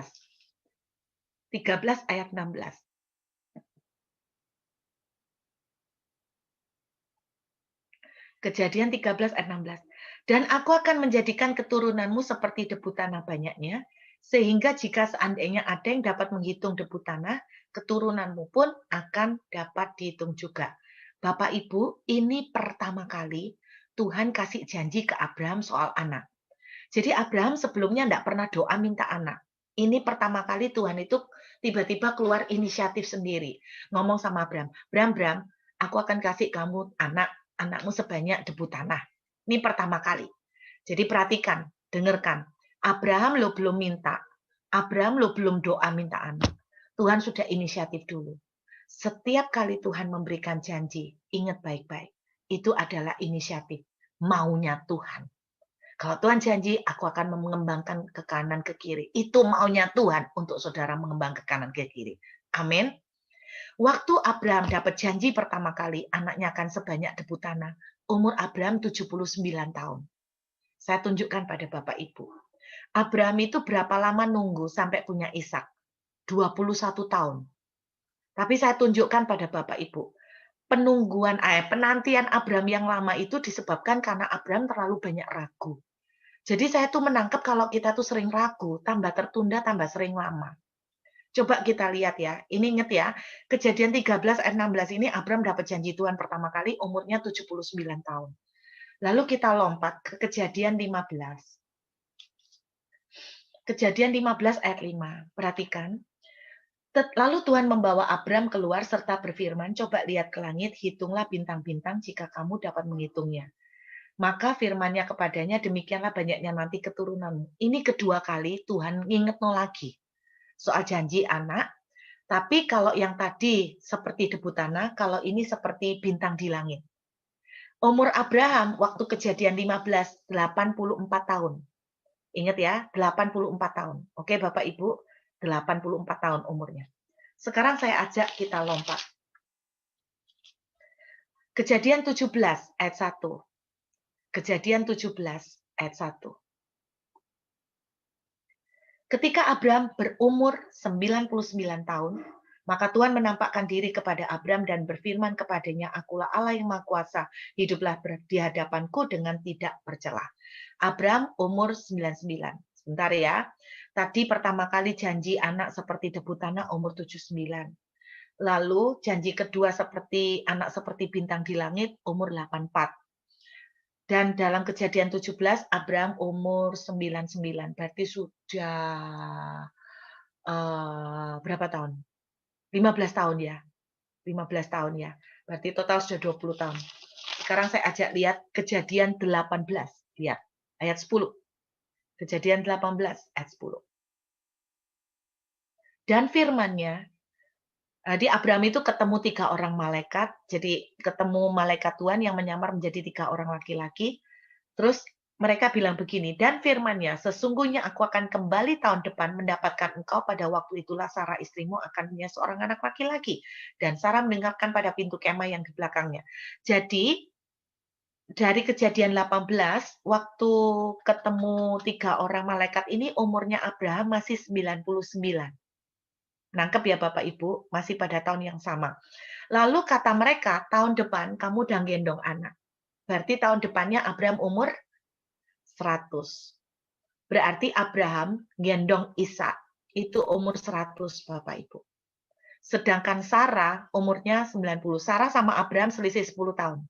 A: 13 ayat 16. Kejadian 13 ayat 16. Dan aku akan menjadikan keturunanmu seperti debu tanah banyaknya, sehingga jika seandainya ada yang dapat menghitung debu tanah, keturunanmu pun akan dapat dihitung juga. Bapak Ibu, ini pertama kali Tuhan kasih janji ke Abraham soal anak. Jadi Abraham sebelumnya tidak pernah doa minta anak. Ini pertama kali Tuhan itu tiba-tiba keluar inisiatif sendiri. Ngomong sama Abraham, Bram, aku akan kasih kamu anakmu sebanyak debu tanah. Ini pertama kali. Jadi perhatikan, dengarkan. Abraham lo belum minta. Abraham lo belum doa minta anak. Tuhan sudah inisiatif dulu. Setiap kali Tuhan memberikan janji, ingat baik-baik. Itu adalah inisiatif. Maunya Tuhan. Kalau Tuhan janji, aku akan mengembangkan ke kanan, ke kiri. Itu maunya Tuhan untuk saudara mengembang ke kanan, ke kiri. Amin. Waktu Abraham dapat janji pertama kali, anaknya akan sebanyak debu tanah. Umur Abraham 79 tahun. Saya tunjukkan pada Bapak Ibu. Abraham itu berapa lama nunggu sampai punya Ishak? 21 tahun. Tapi saya tunjukkan pada Bapak Ibu. Penantian Abraham yang lama itu disebabkan karena Abraham terlalu banyak ragu. Jadi saya tuh menangkap kalau kita tuh sering ragu, tambah tertunda, tambah sering lama. Coba kita lihat ya, ini ingat ya, Kejadian 13 ayat 16 ini Abraham dapat janji Tuhan pertama kali umurnya 79 tahun. Lalu kita lompat ke Kejadian 15. Kejadian 15 ayat 5. Perhatikan. Lalu Tuhan membawa Abraham keluar serta berfirman, coba lihat ke langit, hitunglah bintang-bintang jika kamu dapat menghitungnya. Maka firman-Nya kepadanya, demikianlah banyaknya nanti keturunanmu. Ini kedua kali Tuhan ngingetno lagi soal janji anak. Tapi kalau yang tadi seperti debu tanah, kalau ini seperti bintang di langit. Umur Abraham waktu Kejadian 15, 84 tahun. Ingat ya, 84 tahun. Oke Bapak Ibu, 84 tahun umurnya. Sekarang saya ajak kita lompat. Kejadian 17 ayat 1. Kejadian 17 ayat 1. Ketika Abraham berumur 99 tahun, maka Tuhan menampakkan diri kepada Abraham dan berfirman kepadanya, Akulah Allah yang Maha Kuasa, hiduplah di hadapanku dengan tidak bercelah. Abraham umur 99. Sebentar ya. Tadi pertama kali janji anak seperti debu tanah umur 79. Lalu janji kedua seperti anak seperti bintang di langit umur 84. Dan dalam Kejadian 17, Abraham umur 99. Berarti sudah berapa tahun? 15 tahun ya. 15 tahun ya. Berarti total sudah 20 tahun. Sekarang saya ajak lihat Kejadian 18. Lihat, ayat 10. Kejadian 18, ayat 10. Dan firman-Nya, di Abraham itu ketemu 3 orang malaikat. Jadi ketemu malaikat Tuhan yang menyamar menjadi 3 orang laki-laki. Terus mereka bilang begini, dan firman-Nya, sesungguhnya aku akan kembali tahun depan mendapatkan engkau, pada waktu itulah Sarah istrimu akan punya seorang anak laki-laki. Dan Sarah mendengarkan pada pintu kemah yang di belakangnya. Jadi dari Kejadian 18, waktu ketemu 3 orang malaikat ini, umurnya Abraham masih 99. Nangkep ya Bapak Ibu, masih pada tahun yang sama. Lalu kata mereka, tahun depan kamu udah gendong anak. Berarti tahun depannya Abraham umur 100. Berarti Abraham gendong Ishak itu umur 100 Bapak Ibu. Sedangkan Sarah umurnya 90. Sarah sama Abraham selisih 10 tahun.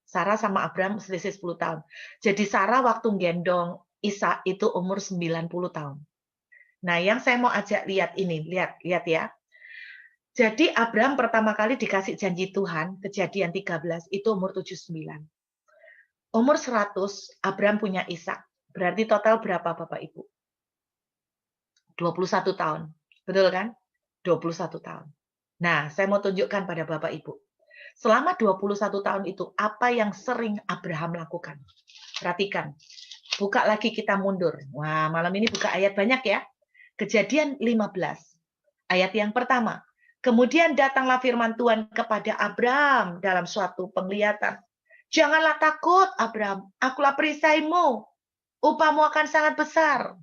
A: Sarah sama Abraham selisih 10 tahun. Jadi Sarah waktu gendong Ishak itu umur 90 tahun. Nah, yang saya mau ajak lihat ini, lihat ya. Jadi Abraham pertama kali dikasih janji Tuhan, Kejadian 13, itu umur 79. Umur 100, Abraham punya Ishak. Berarti total berapa Bapak Ibu? 21 tahun. Betul kan? 21 tahun. Nah, saya mau tunjukkan pada Bapak Ibu. Selama 21 tahun itu, apa yang sering Abraham lakukan? Perhatikan. Buka lagi kita mundur. Wah, malam ini buka ayat banyak ya. Kejadian 15. Ayat yang pertama. Kemudian datanglah firman Tuhan kepada Abraham dalam suatu penglihatan. Janganlah takut, Abraham. Akulah perisaimu. Upahmu akan sangat besar.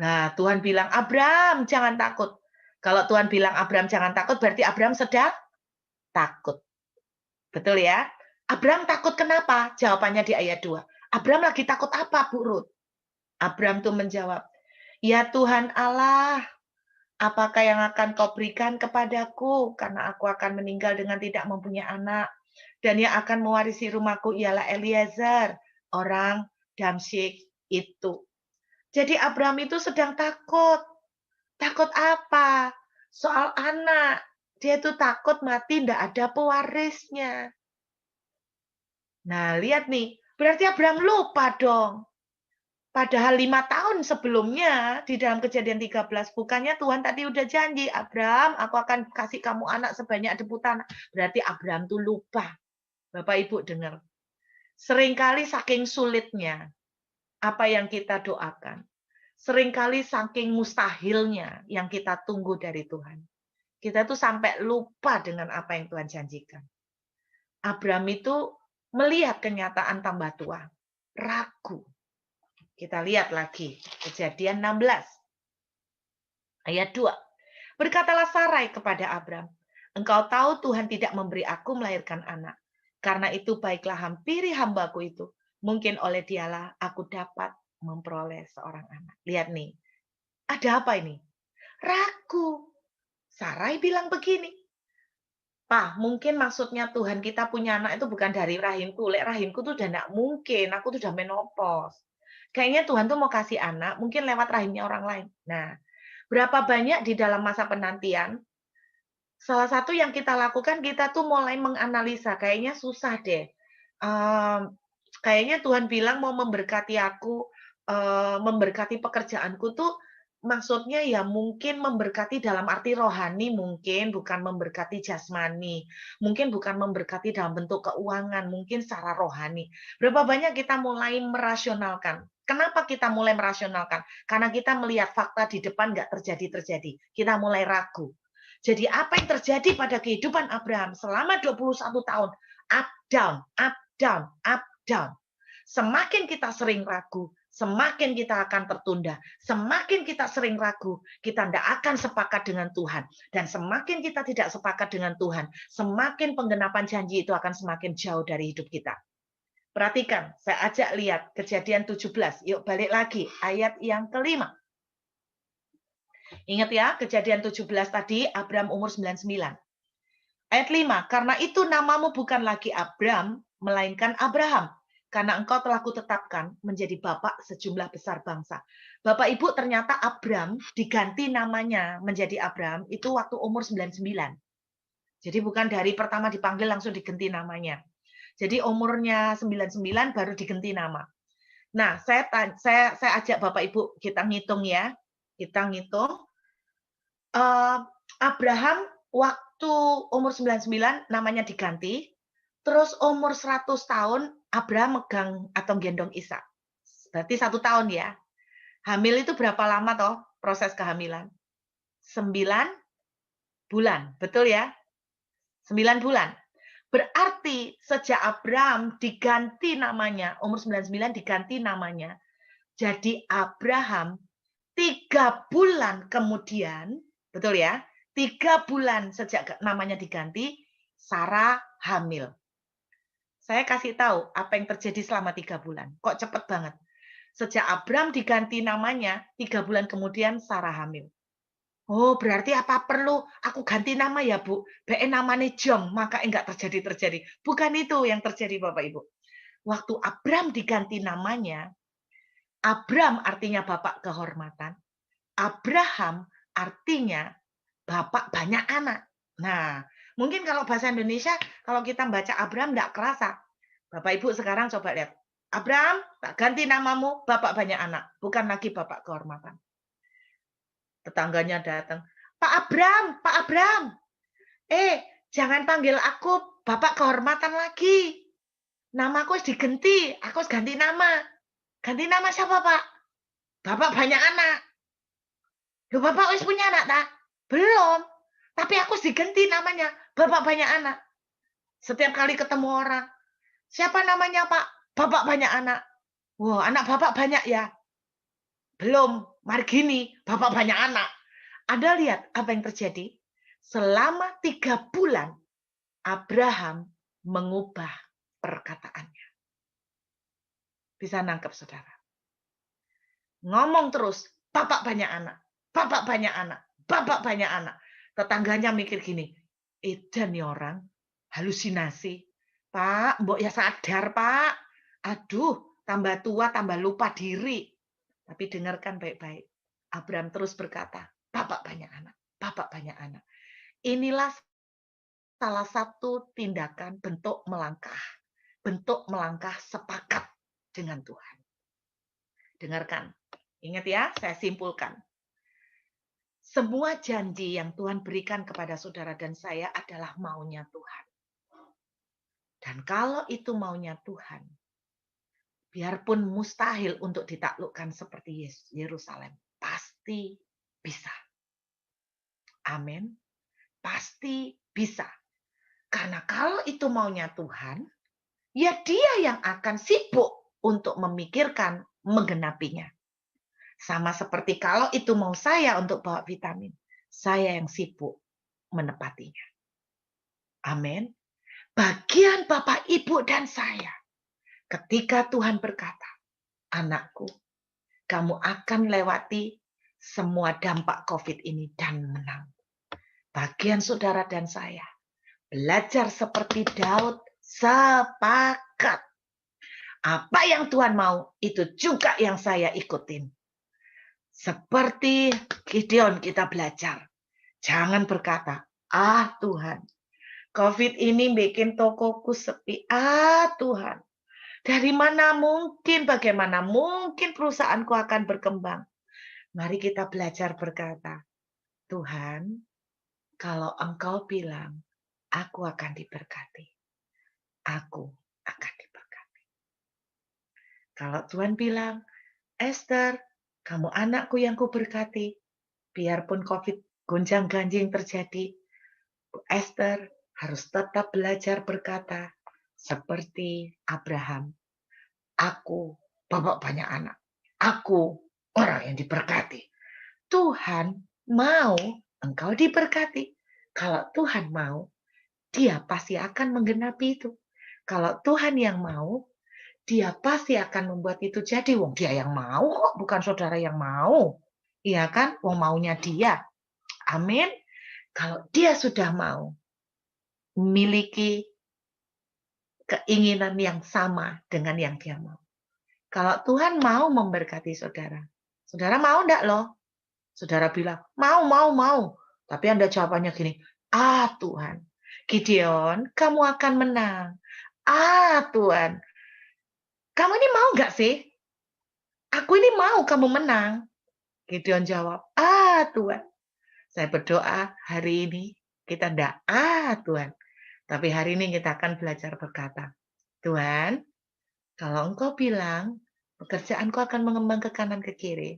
A: Nah, Tuhan bilang, Abraham, jangan takut. Kalau Tuhan bilang, Abraham, jangan takut, berarti Abraham sedang takut. Betul ya? Abraham takut kenapa? Jawabannya di ayat 2. Abraham lagi takut apa, Bu Ruth? Abraham tuh menjawab, ya Tuhan Allah, apakah yang akan kau berikan kepadaku? Karena aku akan meninggal dengan tidak mempunyai anak. Dan yang akan mewarisi rumahku ialah Eliezer, orang Damsyik itu. Jadi Abraham itu sedang takut. Takut apa? Soal anak. Dia itu takut mati, tidak ada pewarisnya. Nah, lihat nih. Berarti Abraham lupa dong. Padahal 5 tahun sebelumnya, di dalam Kejadian 13, bukannya Tuhan tadi udah janji, Abraham, aku akan kasih kamu anak sebanyak debu tanah. Berarti Abraham tuh lupa. Bapak Ibu dengar. Seringkali saking sulitnya apa yang kita doakan. Seringkali saking mustahilnya yang kita tunggu dari Tuhan. Kita tuh sampai lupa dengan apa yang Tuhan janjikan. Abraham itu melihat kenyataan tambah tua. Ragu. Kita lihat lagi. Kejadian 16. Ayat 2. Berkatalah Sarai kepada Abraham, engkau tahu Tuhan tidak memberi aku melahirkan anak. Karena itu baiklah hampiri hambaku itu. Mungkin oleh dialah aku dapat memperoleh seorang anak. Lihat nih. Ada apa ini? Ragu. Sarai bilang begini. Pak, mungkin maksudnya Tuhan kita punya anak itu bukan dari rahimku. Lek rahimku tuh udah enggak mungkin. Aku tuh udah menopause. Kayaknya Tuhan tuh mau kasih anak, mungkin lewat rahimnya orang lain. Nah, berapa banyak di dalam masa penantian, salah satu yang kita lakukan, kita tuh mulai menganalisa, kayaknya susah deh. Kayaknya Tuhan bilang mau memberkati aku, memberkati pekerjaanku tuh maksudnya ya mungkin memberkati dalam arti rohani mungkin, bukan memberkati jasmani. Mungkin bukan memberkati dalam bentuk keuangan, mungkin secara rohani. Berapa banyak kita mulai merasionalkan. Kenapa kita mulai merasionalkan? Karena kita melihat fakta di depan nggak terjadi-terjadi. Kita mulai ragu. Jadi apa yang terjadi pada kehidupan Abraham selama 21 tahun? Up, down, up, down, up, down. Semakin kita sering ragu, semakin kita akan tertunda. Semakin kita sering ragu, kita tidak akan sepakat dengan Tuhan. Dan semakin kita tidak sepakat dengan Tuhan, semakin penggenapan janji itu akan semakin jauh dari hidup kita. Perhatikan, saya ajak lihat Kejadian 17. Yuk balik lagi, ayat yang kelima. Ingat ya, Kejadian 17 tadi, Abraham umur 99. Ayat 5, karena itu namamu bukan lagi Abram, melainkan Abraham. Karena engkau telah kutetapkan menjadi bapak sejumlah besar bangsa. Bapak Ibu, ternyata Abram diganti namanya menjadi Abraham itu waktu umur 99. Jadi bukan dari pertama dipanggil langsung diganti namanya. Jadi umurnya 99 baru diganti nama. Nah, saya ajak Bapak Ibu kita ngitung ya. Kita ngitung. Abraham waktu umur 99 namanya diganti. Terus umur 100 tahun Abraham megang atau gendong Ishak. Berarti 1 tahun ya. Hamil itu berapa lama toh proses kehamilan? 9 bulan, betul ya? 9 bulan. Berarti sejak Abraham diganti namanya, umur 99 diganti namanya, jadi Abraham 3 bulan kemudian, betul ya? 3 bulan sejak namanya diganti, Sarah hamil. Saya kasih tahu apa yang terjadi selama 3 bulan. Kok cepet banget? Sejak Abraham diganti namanya, 3 bulan kemudian Sarah hamil. Oh, berarti apa perlu aku ganti nama ya, Bu? BN namanya Jom, maka enggak terjadi-terjadi. Bukan itu yang terjadi, Bapak Ibu. Waktu Abraham diganti namanya, Abram artinya Bapak kehormatan. Abraham artinya Bapak banyak anak. Nah, mungkin kalau bahasa Indonesia, kalau kita baca Abraham enggak kerasa. Bapak Ibu sekarang coba lihat. Abraham, tak ganti namamu, Bapak banyak anak. Bukan lagi Bapak kehormatan. Tetangganya datang. Pak Abraham. Jangan panggil aku Bapak kehormatan lagi. Namaku harus diganti. Aku harus ganti nama. Ganti nama siapa, Pak? Bapak banyak anak. Loh, Bapak harus punya anak, tak? Belum. Tapi aku harus diganti namanya. Bapak banyak anak. Setiap kali ketemu orang. Siapa namanya, Pak? Bapak banyak anak. Wah, anak Bapak banyak ya? Belum. Mari gini, Bapak banyak anak. Anda lihat apa yang terjadi? Selama 3 bulan, Abraham mengubah perkataannya. Bisa nangkep, saudara? Ngomong terus, Bapak banyak anak. Bapak banyak anak. Bapak banyak anak. Tetangganya mikir gini, edan nih orang, halusinasi. Pak, mbok ya sadar, Pak. Aduh, tambah tua, tambah lupa diri. Tapi dengarkan baik-baik. Abraham terus berkata, Bapak banyak anak, Bapak banyak anak. Inilah salah satu tindakan bentuk melangkah sepakat dengan Tuhan. Dengarkan, ingat ya, saya simpulkan. Semua janji yang Tuhan berikan kepada saudara dan saya adalah maunya Tuhan. Dan kalau itu maunya Tuhan, biarpun mustahil untuk ditaklukkan seperti Yerusalem, pasti bisa. Amin. Pasti bisa. Karena kalau itu maunya Tuhan, ya Dia yang akan sibuk untuk memikirkan menggenapinya. Sama seperti kalau itu mau saya untuk bawa vitamin, saya yang sibuk menepatinya. Amin. Bagian Bapak, Ibu, dan saya, ketika Tuhan berkata, anakku, kamu akan lewati semua dampak COVID ini dan menang. Bagian saudara dan saya, belajar seperti Daud, sepakat. Apa yang Tuhan mau, itu juga yang saya ikutin. Seperti Gideon kita belajar. Jangan berkata, Tuhan, COVID ini bikin tokoku sepi. Tuhan, dari mana mungkin, bagaimana mungkin perusahaanku akan berkembang. Mari kita belajar berkata, Tuhan, kalau Engkau bilang, aku akan diberkati. Aku akan diberkati. Kalau Tuhan bilang, Esther, kamu anakku yang kuberkati. Biarpun COVID gonjang-ganjing terjadi, Esther harus tetap belajar berkata seperti Abraham. Aku bapak banyak anak. Aku orang yang diberkati. Tuhan mau engkau diberkati. Kalau Tuhan mau, Dia pasti akan menggenapi itu. Kalau Tuhan yang mau, Dia pasti akan membuat itu jadi. Wong Dia yang mau kok, bukan saudara yang mau. Iya kan? Wong maunya Dia. Amin. Kalau Dia sudah mau memiliki keinginan yang sama dengan yang Dia mau. Kalau Tuhan mau memberkati saudara, saudara mau enggak loh? Saudara bilang, mau. Tapi Anda jawabannya gini, Tuhan, Gideon, kamu akan menang. Tuhan, kamu ini mau enggak sih? Aku ini mau kamu menang. Gideon jawab, Tuhan. Saya berdoa hari ini kita enggak, Tuhan. Tapi hari ini kita akan belajar berkata, Tuhan, kalau Engkau bilang, pekerjaanku akan mengembang ke kanan ke kiri,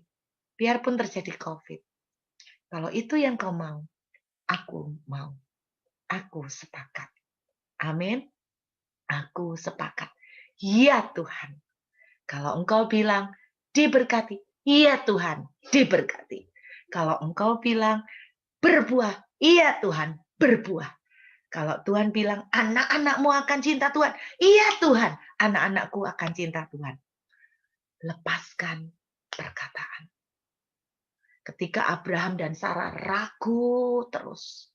A: biarpun terjadi COVID. Kalau itu yang kau mau, aku mau. Aku sepakat. Amin. Aku sepakat. Ya Tuhan. Kalau Engkau bilang diberkati, iya Tuhan, diberkati. Kalau Engkau bilang berbuah, iya Tuhan, berbuah. Kalau Tuhan bilang anak-anakmu akan cinta Tuhan, iya Tuhan, anak-anakku akan cinta Tuhan. Lepaskan perkataan. Ketika Abraham dan Sarah ragu terus,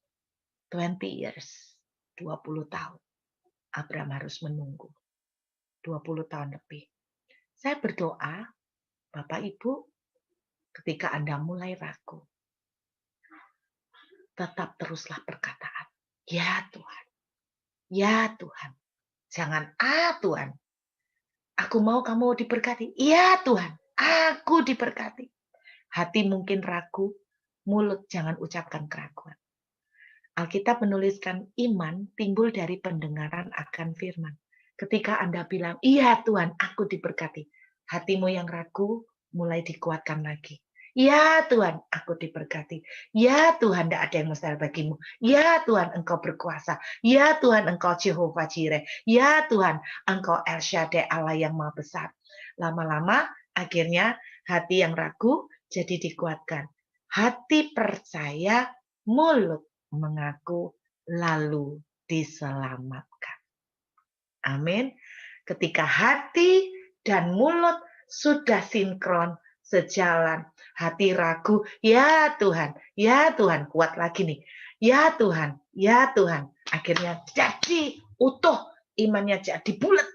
A: 20 years, 20 tahun, Abraham harus menunggu. 20 tahun lebih. Saya berdoa, Bapak Ibu, ketika Anda mulai ragu, tetap teruslah perkataan. Ya Tuhan, ya Tuhan. Jangan, Tuhan, aku mau kamu diberkati. Ya Tuhan, aku diberkati. Hati mungkin ragu, mulut jangan ucapkan keraguan. Alkitab menuliskan iman timbul dari pendengaran akan firman. Ketika Anda bilang, iya Tuhan, aku diberkati. Hatimu yang ragu mulai dikuatkan lagi. Ya Tuhan, aku diberkati. Ya Tuhan, tidak ada yang mustahil bagimu. Ya Tuhan, Engkau berkuasa. Ya Tuhan, Engkau Jehovah Jireh. Ya Tuhan, Engkau El Shaddai, Allah yang Maha Besar. Lama-lama, akhirnya hati yang ragu jadi dikuatkan. Hati percaya, mulut mengaku, lalu diselamatkan. Amin. Ketika hati dan mulut sudah sinkron, sejalan, hati ragu, ya Tuhan, kuat lagi nih. Ya Tuhan, akhirnya jadi utuh, imannya jadi bulat,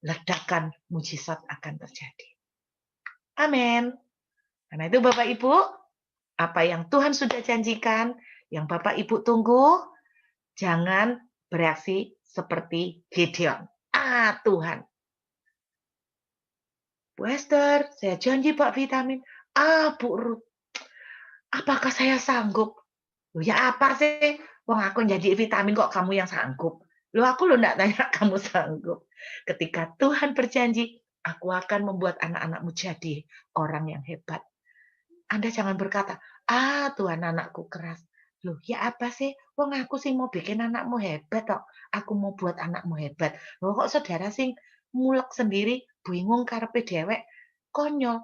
A: ledakan mujizat akan terjadi. Amin. Karena itu Bapak Ibu, apa yang Tuhan sudah janjikan, yang Bapak Ibu tunggu, jangan bereaksi seperti Gideon. Tuhan, Bu Esther, saya janji Pak vitamin. Bu Ruth, apakah saya sanggup? Loh, ya apa sih? Wong aku jadi vitamin kok kamu yang sanggup. Aku enggak tanya kamu sanggup. Ketika Tuhan berjanji, aku akan membuat anak-anakmu jadi orang yang hebat. Anda jangan berkata, Tuhan anakku keras. Loh, ya apa sih? Wong aku sih mau bikin anakmu hebat kok. Aku mau buat anakmu hebat. Loh kok saudara sing mulek sendiri, bingung karepe dewek, konyol.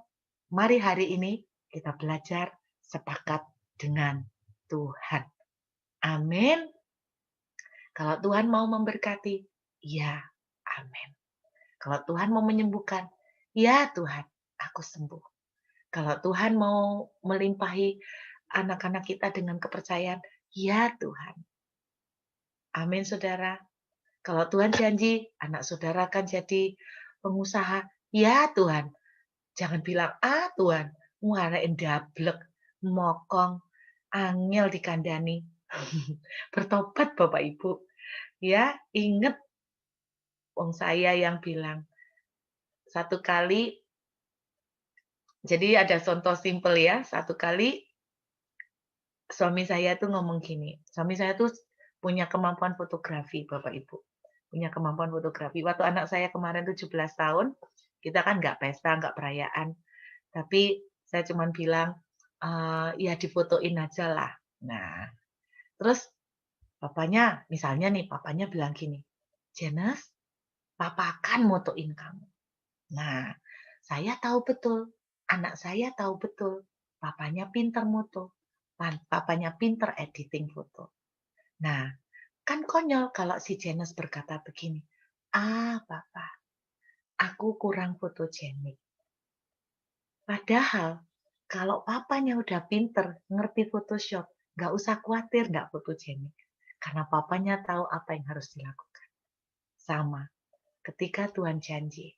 A: Mari hari ini kita belajar sepakat dengan Tuhan. Amin. Kalau Tuhan mau memberkati, ya amin. Kalau Tuhan mau menyembuhkan, ya Tuhan, aku sembuh. Kalau Tuhan mau melimpahi anak-anak kita dengan kepercayaan, ya Tuhan. Amin, saudara. Kalau Tuhan janji, anak saudara akan jadi pengusaha, ya Tuhan. Jangan bilang, Tuhan, ngarain dablek, mokong, angel dikandani. Bertobat Bapak Ibu. Ya, ingat wong saya yang bilang, satu kali, jadi ada contoh simpel ya, satu kali suami saya tuh ngomong gini, suami saya tuh punya kemampuan fotografi, Bapak Ibu. Punya kemampuan fotografi. Waktu anak saya kemarin 17 tahun, kita kan nggak pesta, nggak perayaan. Tapi saya cuma bilang, ya difotoin aja lah. Nah, terus papanya, misalnya nih, papanya bilang gini, Jenes, papa akan motoin kamu. Nah, saya tahu betul, anak saya tahu betul, papanya pinter moto, papanya pinter editing foto. Nah, kan konyol kalau si Jenes berkata begini, papa, aku kurang fotogenik. Padahal, kalau papanya udah pinter, ngerti Photoshop, nggak usah khawatir nggak fotogenik. Karena papanya tahu apa yang harus dilakukan. Sama, ketika Tuhan janji,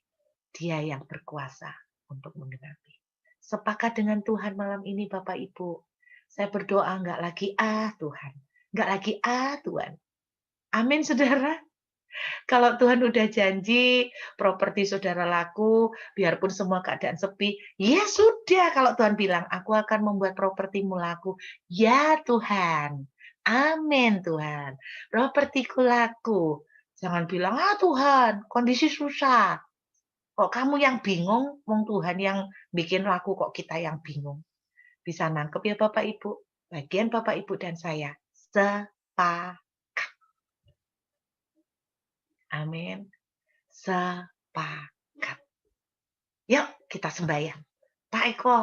A: Dia yang berkuasa untuk menggenapi. Sepakat dengan Tuhan malam ini Bapak Ibu. Saya berdoa nggak lagi Tuhan. Nggak lagi Tuhan. Amin saudara. Kalau Tuhan udah janji, properti saudara laku, biarpun semua keadaan sepi, ya sudah. Kalau Tuhan bilang, aku akan membuat propertimu laku. Ya Tuhan. Amin Tuhan. Propertiku laku. Jangan bilang, Tuhan, kondisi susah. Kok kamu yang bingung, wong Tuhan yang bikin laku kok kita yang bingung. Bisa nangkep ya Bapak Ibu? Bagian Bapak Ibu dan saya. Sepakat. Amin. Sepakat. Yuk kita sembahyang. Pak Eko,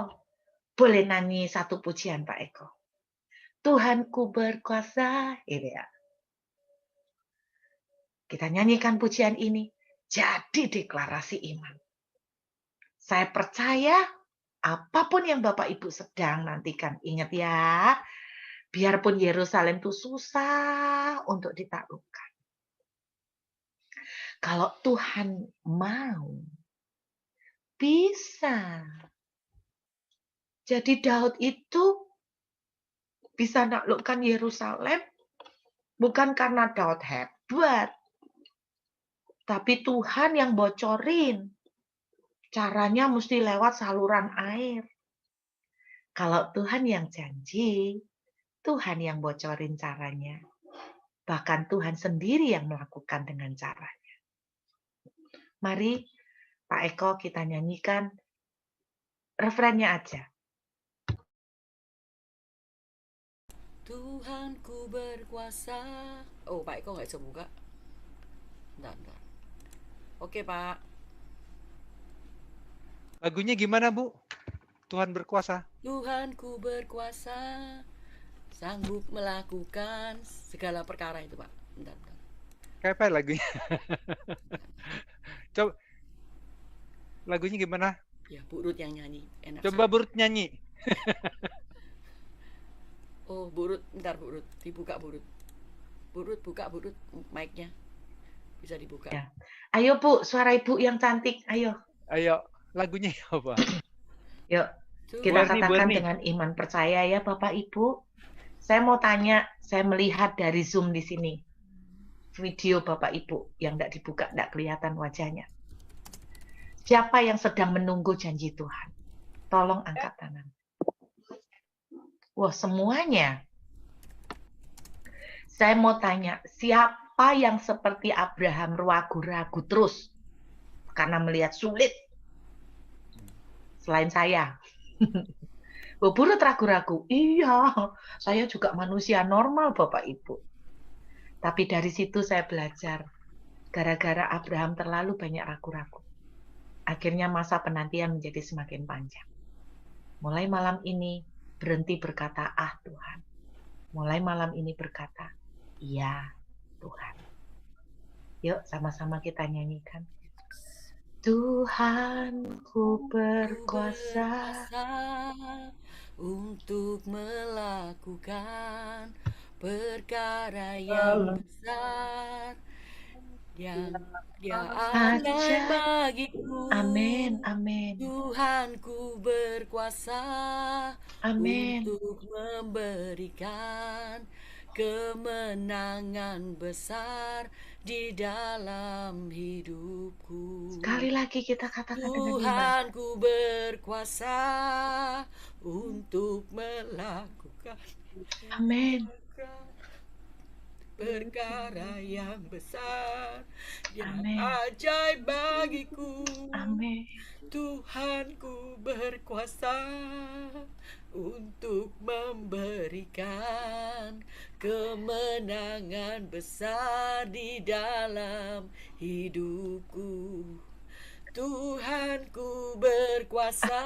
A: boleh nyanyi satu pujian Pak Eko? Tuhanku berkuasa. Ini ya. Kita nyanyikan pujian ini. Jadi deklarasi iman. Saya percaya apapun yang Bapak Ibu sedang nantikan. Ingat ya, biarpun Yerusalem itu susah untuk ditaklukkan. Kalau Tuhan mau, bisa. Jadi Daud itu bisa naklukkan Yerusalem bukan karena Daud hebat, tapi Tuhan yang bocorin. Caranya mesti lewat saluran air. Kalau Tuhan yang janji, Tuhan yang bocorin caranya. Bahkan Tuhan sendiri yang melakukan dengan caranya. Mari Pak Eko kita nyanyikan refrennya aja.
B: Tuhanku berkuasa. Oh, Pak Eko nggak bisa buka. Bentar. Oke, Pak.
C: Lagunya gimana, Bu? Tuhan berkuasa.
B: Tuhanku berkuasa, sanggup melakukan segala perkara itu, Pak. Bentar.
C: Kayak apa lagunya? Coba lagunya gimana?
B: Ya, Bu Ruth yang nyanyi. Enak
C: Coba
B: sekali.
C: Bu Ruth nyanyi.
B: Oh, Bu Ruth, bentar Bu Ruth. Dibuka Bu Ruth. Bu Ruth, buka Bu Ruth mic-nya. Bisa dibuka.
A: Ya. Ayo Bu, suara Ibu yang cantik. Ayo,
C: Ayo, lagunya apa?
A: yuk. Kita
C: Bernie,
A: katakan
C: Bernie.
A: dengan iman percaya ya Bapak Ibu. Saya mau tanya, saya melihat dari Zoom di sini. Video Bapak Ibu yang tidak dibuka, tidak kelihatan wajahnya. Siapa yang sedang menunggu janji Tuhan? Tolong angkat tangan. Wah, semuanya. Saya mau tanya, siapa yang seperti Abraham ragu-ragu terus karena melihat sulit? Selain saya. Bu Burut ragu-ragu. Iya, saya juga manusia normal Bapak Ibu. Tapi dari situ saya belajar. Gara-gara Abraham terlalu banyak ragu-ragu. Akhirnya masa penantian menjadi semakin panjang. Mulai malam ini berhenti berkata, ah Tuhan. Mulai malam ini berkata, iya Tuhan. Yuk sama-sama kita nyanyikan. Tuhanku berkuasa
B: untuk melakukan perkara yang besar yang Dia ajaib bagiku.
A: Amin, amin,
B: Tuhanku berkuasa
A: amin.
B: untuk memberikan kemenangan besar di dalam hidupku.
A: Sekali lagi kita katakan dengan iman.
B: Tuhanku berkuasa untuk melakukan
A: Amin,
B: perkara yang besar yang
A: Amin.
B: ajaib bagiku.
A: amin.
B: Tuhanku berkuasa untuk memberikan kemenangan besar di dalam hidupku. Tuhanku berkuasa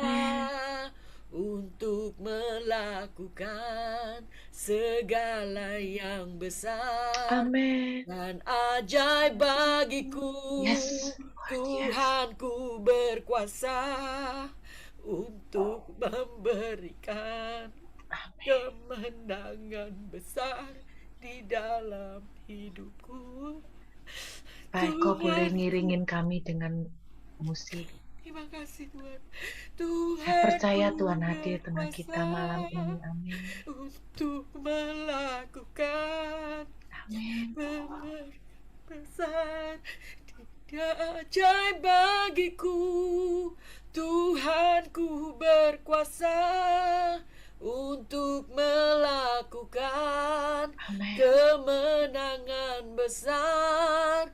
B: untuk melakukan segala yang besar
A: Amin.
B: dan ajaib bagiku.
A: Yes,
B: Tuhanku berkuasa untuk memberikan kemenangan besar di dalam hidupku.
A: Baik, kau boleh ngiringin kami dengan musik.
B: Terima kasih Tuhan.
A: Saya percaya Tuhan hadir tengah kita malam ini. Amin.
B: Untuk melakukan
A: Amin.
B: besar tidak ajaib bagiku. Tuhanku berkuasa untuk melakukan
A: Amin.
B: kemenangan besar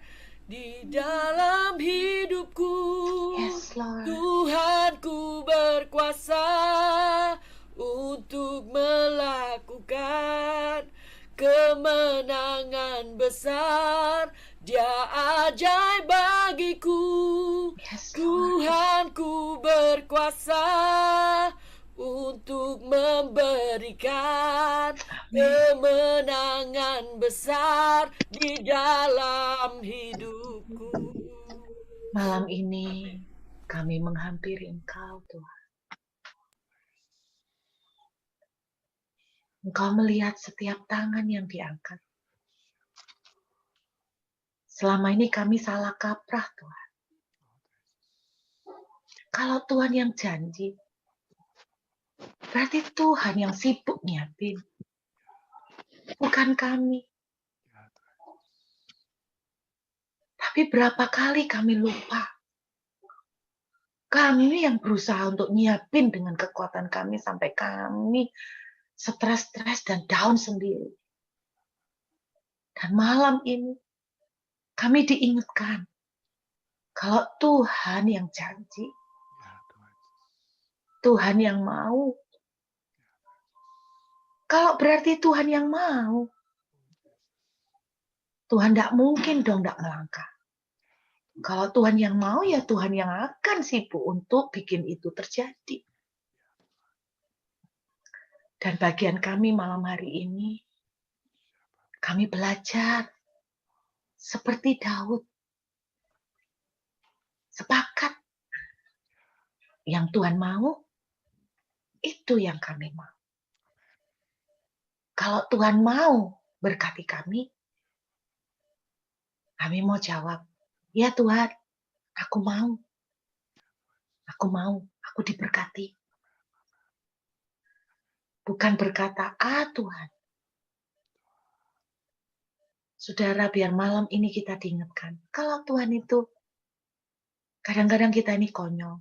B: di dalam hidupku.
A: Yes, Lord.
B: Tuhanku berkuasa untuk melakukan kemenangan besar. Dia ajaib bagiku.
A: Yes, Lord.
B: Tuhanku berkuasa untuk memberikan kemenangan besar di dalam hidupku.
A: Malam ini kami menghampiri Engkau, Tuhan. Engkau melihat setiap tangan yang diangkat. Selama ini kami salah kaprah, Tuhan. Kalau Tuhan yang janji, berarti Tuhan yang sibuk nyiapin. Bukan kami. Tapi berapa kali kami lupa. Kami yang berusaha untuk nyiapin dengan kekuatan kami sampai kami stres-stres dan down sendiri. Dan malam ini kami diingatkan kalau Tuhan yang janji, Tuhan yang mau. Kalau berarti Tuhan yang mau, Tuhan tidak mungkin dong tidak melangkah. Kalau Tuhan yang mau, ya Tuhan yang akan sibuk untuk bikin itu terjadi. Dan bagian kami malam hari ini, kami belajar seperti Daud. Sepakat. Yang Tuhan mau, itu yang kami mau. Kalau Tuhan mau berkati kami, Kami mau jawab, ya Tuhan, aku mau. Aku mau, aku diberkati. Bukan berkata, Tuhan. Saudara, biar malam ini kita diingatkan. Kalau Tuhan itu, kadang-kadang kita ini konyol.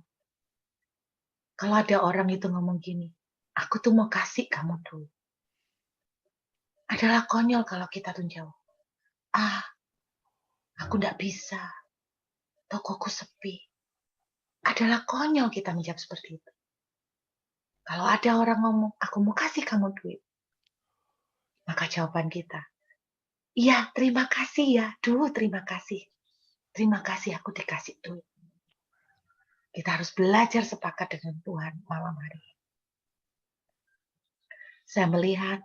A: Kalau ada orang itu ngomong gini, aku tuh mau kasih kamu duit. Adalah konyol kalau kita tuh jawab, aku nggak bisa. Tokoku sepi. Adalah konyol kita menjawab seperti itu. Kalau ada orang ngomong, aku mau kasih kamu duit. Maka jawaban kita, iya, terima kasih ya. Terima kasih. Terima kasih aku dikasih duit. Kita harus belajar sepakat dengan Tuhan malam hari ini. Saya melihat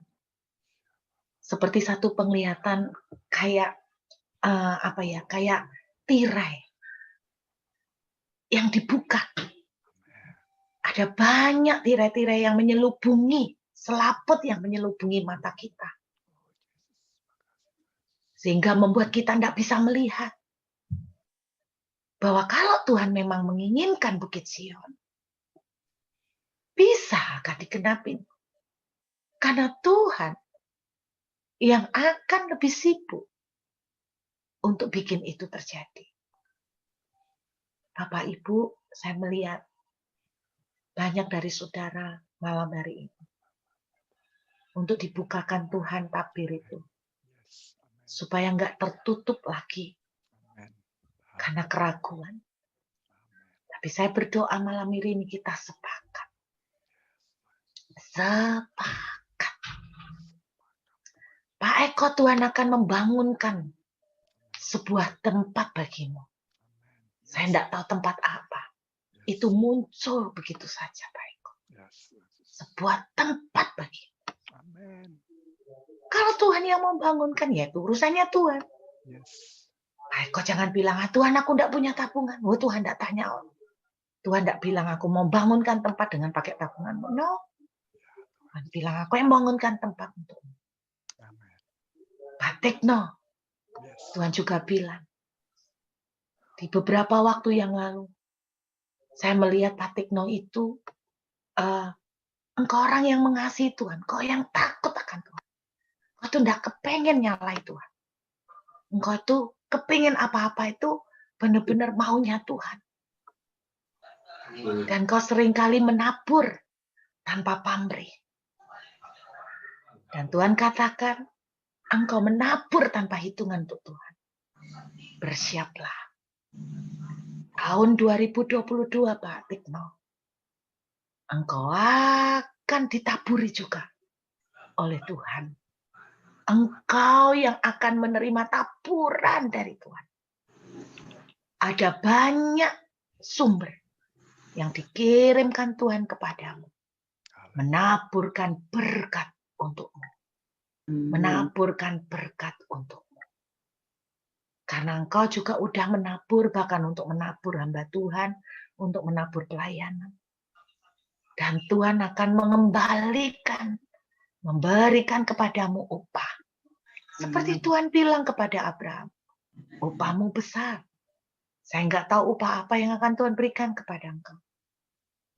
A: seperti satu penglihatan kayak kayak tirai yang dibuka. Ada banyak tirai-tirai yang menyelubungi, selaput yang menyelubungi mata kita. Sehingga membuat kita tidak bisa melihat bahwa kalau Tuhan memang menginginkan Bukit Sion, bisa gak digenapin? Karena Tuhan yang akan lebih sibuk untuk bikin itu terjadi. Bapak Ibu, saya melihat banyak dari saudara malam hari ini. Untuk dibukakan Tuhan tabir itu. Supaya nggak tertutup lagi. Karena keraguan. Tapi saya berdoa malam ini kita sepakat. Pak Eko, Tuhan akan membangunkan sebuah tempat bagimu. Saya tidak tahu tempat apa. Itu muncul begitu saja, Pak Eko. Sebuah tempat bagimu. Kalau Tuhan yang membangunkan, ya itu urusannya Tuhan. Pak Eko jangan bilang, Tuhan aku tidak punya tabungan. Tuhan tidak tanya. Tuhan tidak bilang aku mau bangunkan tempat dengan pakai tabungan. No. Tuhan bilang aku yang bangunkan tempat untukmu. Pak Tekno, Tuhan juga bilang, di beberapa waktu yang lalu, saya melihat Pak Tekno itu, engkau orang yang mengasihi Tuhan, engkau yang takut akan Tuhan. Engkau tuh tidak kepengen nyalai Tuhan. Engkau tuh kepengen apa-apa itu benar-benar maunya Tuhan. Dan engkau seringkali menabur tanpa pamrih. Dan Tuhan katakan, engkau menabur tanpa hitungan untuk Tuhan. Bersiaplah. Tahun 2022, Pak Tikno. Engkau akan ditaburi juga oleh Tuhan. Engkau yang akan menerima taburan dari Tuhan. Ada banyak sumber yang dikirimkan Tuhan kepadamu. Menaburkan berkat untukmu. Menaburkan berkat untukmu. Karena engkau juga udah menabur, bahkan untuk menabur hamba Tuhan, untuk menabur pelayanan. Dan Tuhan akan mengembalikan, memberikan kepadamu upah. Seperti Tuhan bilang kepada Abraham, upahmu besar. Saya nggak tahu upah apa yang akan Tuhan berikan kepada engkau.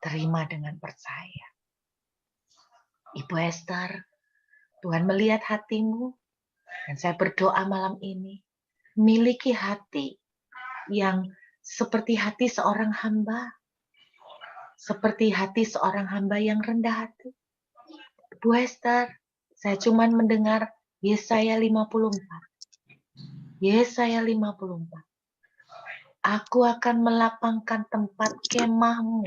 A: Terima dengan percaya. Ibu Esther, Tuhan melihat hatimu, dan saya berdoa malam ini, miliki hati yang seperti hati seorang hamba. Seperti hati seorang hamba yang rendah hati. Bu Esther, saya cuma mendengar Yesaya 54. Yesaya 54. Aku akan melapangkan tempat kemahmu.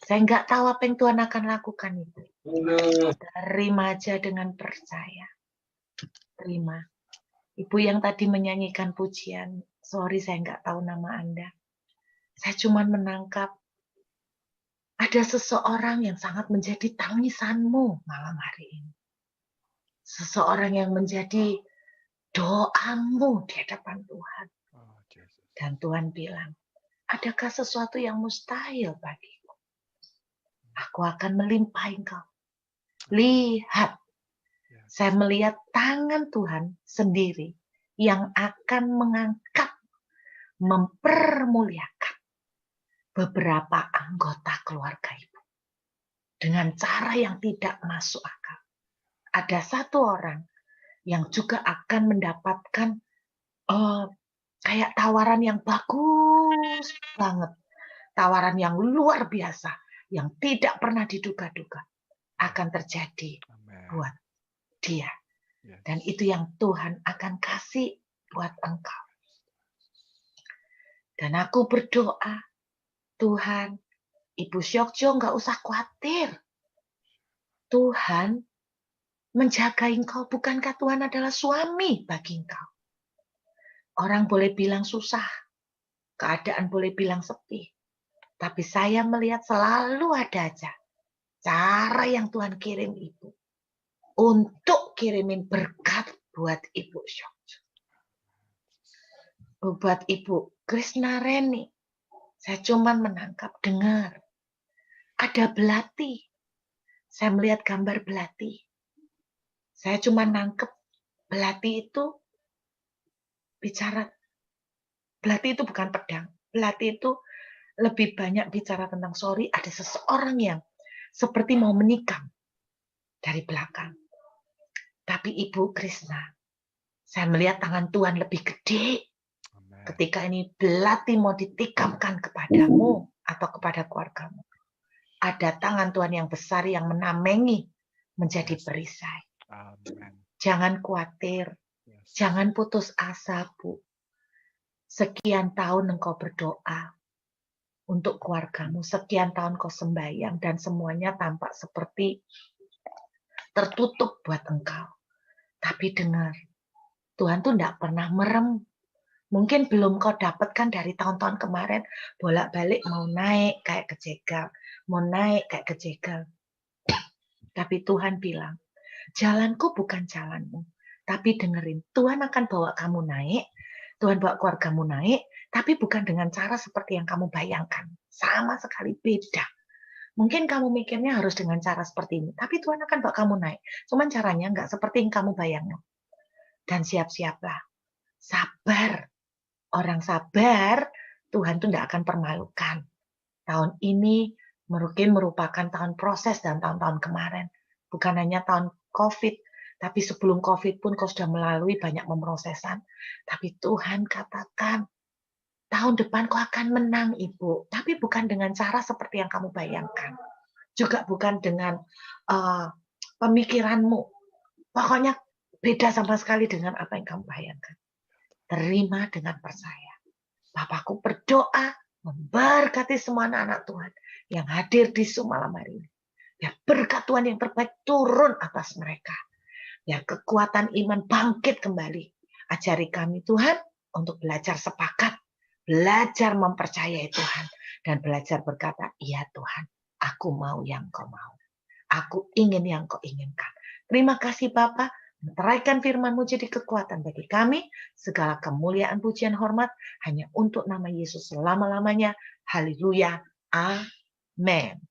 A: Saya nggak tahu apa yang Tuhan akan lakukan itu. Terima aja dengan percaya. Terima. Ibu yang tadi menyanyikan pujian, sorry saya nggak tahu nama Anda. Saya cuma menangkap ada seseorang yang sangat menjadi tangisanmu malam hari ini. Seseorang yang menjadi doamu di hadapan Tuhan. Dan Tuhan bilang, adakah sesuatu yang mustahil bagiku? Aku akan melimpahi engkau. Lihat, saya melihat tangan Tuhan sendiri yang akan mengangkat, mempermuliakan beberapa anggota keluarga ibu dengan cara yang tidak masuk akal. Ada satu orang yang juga akan mendapatkan kayak tawaran yang bagus banget, tawaran yang luar biasa, yang tidak pernah diduga-duga akan terjadi
C: Amen.
A: buat dia.
C: Yes.
A: Dan itu yang Tuhan akan kasih buat engkau. Dan aku berdoa, Tuhan, Ibu Syokjo nggak usah khawatir. Tuhan menjaga engkau, bukankah Tuhan adalah suami bagi engkau? Orang boleh bilang susah, keadaan boleh bilang sepi. Tapi saya melihat selalu ada aja cara yang Tuhan kirim Ibu untuk kirimin berkat buat Ibu Syokjo. Buat Ibu Krishna Reni, saya cuman menangkap, dengar. Ada belati. Saya melihat gambar belati. Saya cuma nangkep belati itu bicara. Belati itu bukan pedang. Belati itu lebih banyak bicara tentang sorry. Ada seseorang yang seperti mau menikam dari belakang. Tapi Ibu Krishna, saya melihat tangan Tuhan lebih gede.
C: Amen.
A: Ketika ini belati mau ditikamkan kepadamu atau kepada keluargamu. Ada tangan Tuhan yang besar yang menamengi menjadi perisai.
C: Amen.
A: Jangan khawatir.
C: Yes.
A: Jangan putus asa, Bu. Sekian tahun engkau berdoa untuk keluargamu. Sekian tahun kau sembahyang dan semuanya tampak seperti tertutup buat engkau. Tapi dengar, Tuhan tuh tidak pernah merem. Mungkin belum kau dapatkan dari tahun-tahun kemarin, bolak-balik mau naik kayak kejegal, mau naik kayak kejegal. Tapi Tuhan bilang, jalanku bukan jalanmu. Tapi dengerin, Tuhan akan bawa kamu naik, Tuhan bawa keluargamu naik, tapi bukan dengan cara seperti yang kamu bayangkan. Sama sekali beda. Mungkin kamu mikirnya harus dengan cara seperti ini, tapi Tuhan akan bawa kamu naik. Cuman caranya nggak seperti yang kamu bayangkan. Dan siap-siaplah, sabar. Orang sabar, Tuhan tuh nggak akan permalukan. Tahun ini mungkin merupakan tahun proses dan tahun-tahun kemarin. Bukan hanya tahun COVID, tapi sebelum COVID pun kau sudah melalui banyak pemrosesan. Tapi Tuhan katakan, tahun depan kau akan menang, Ibu. Tapi bukan dengan cara seperti yang kamu bayangkan. Juga bukan dengan pemikiranmu. Pokoknya beda sama sekali dengan apa yang kamu bayangkan. Terima dengan percaya. Bapakku berdoa memberkati semua anak-anak Tuhan yang hadir di Zoom malam hari ini. Biar berkat Tuhan yang terbaik turun atas mereka. Biar kekuatan iman bangkit kembali. Ajari kami Tuhan untuk belajar sepakat, belajar mempercayai Tuhan, dan belajar berkata, iya Tuhan, aku mau yang kau mau. Aku ingin yang kau inginkan. Terima kasih Bapak. Menteraikan firman-Mu jadi kekuatan bagi kami. Segala kemuliaan, pujian, hormat hanya untuk nama Yesus selama-lamanya. Haleluya. Amin.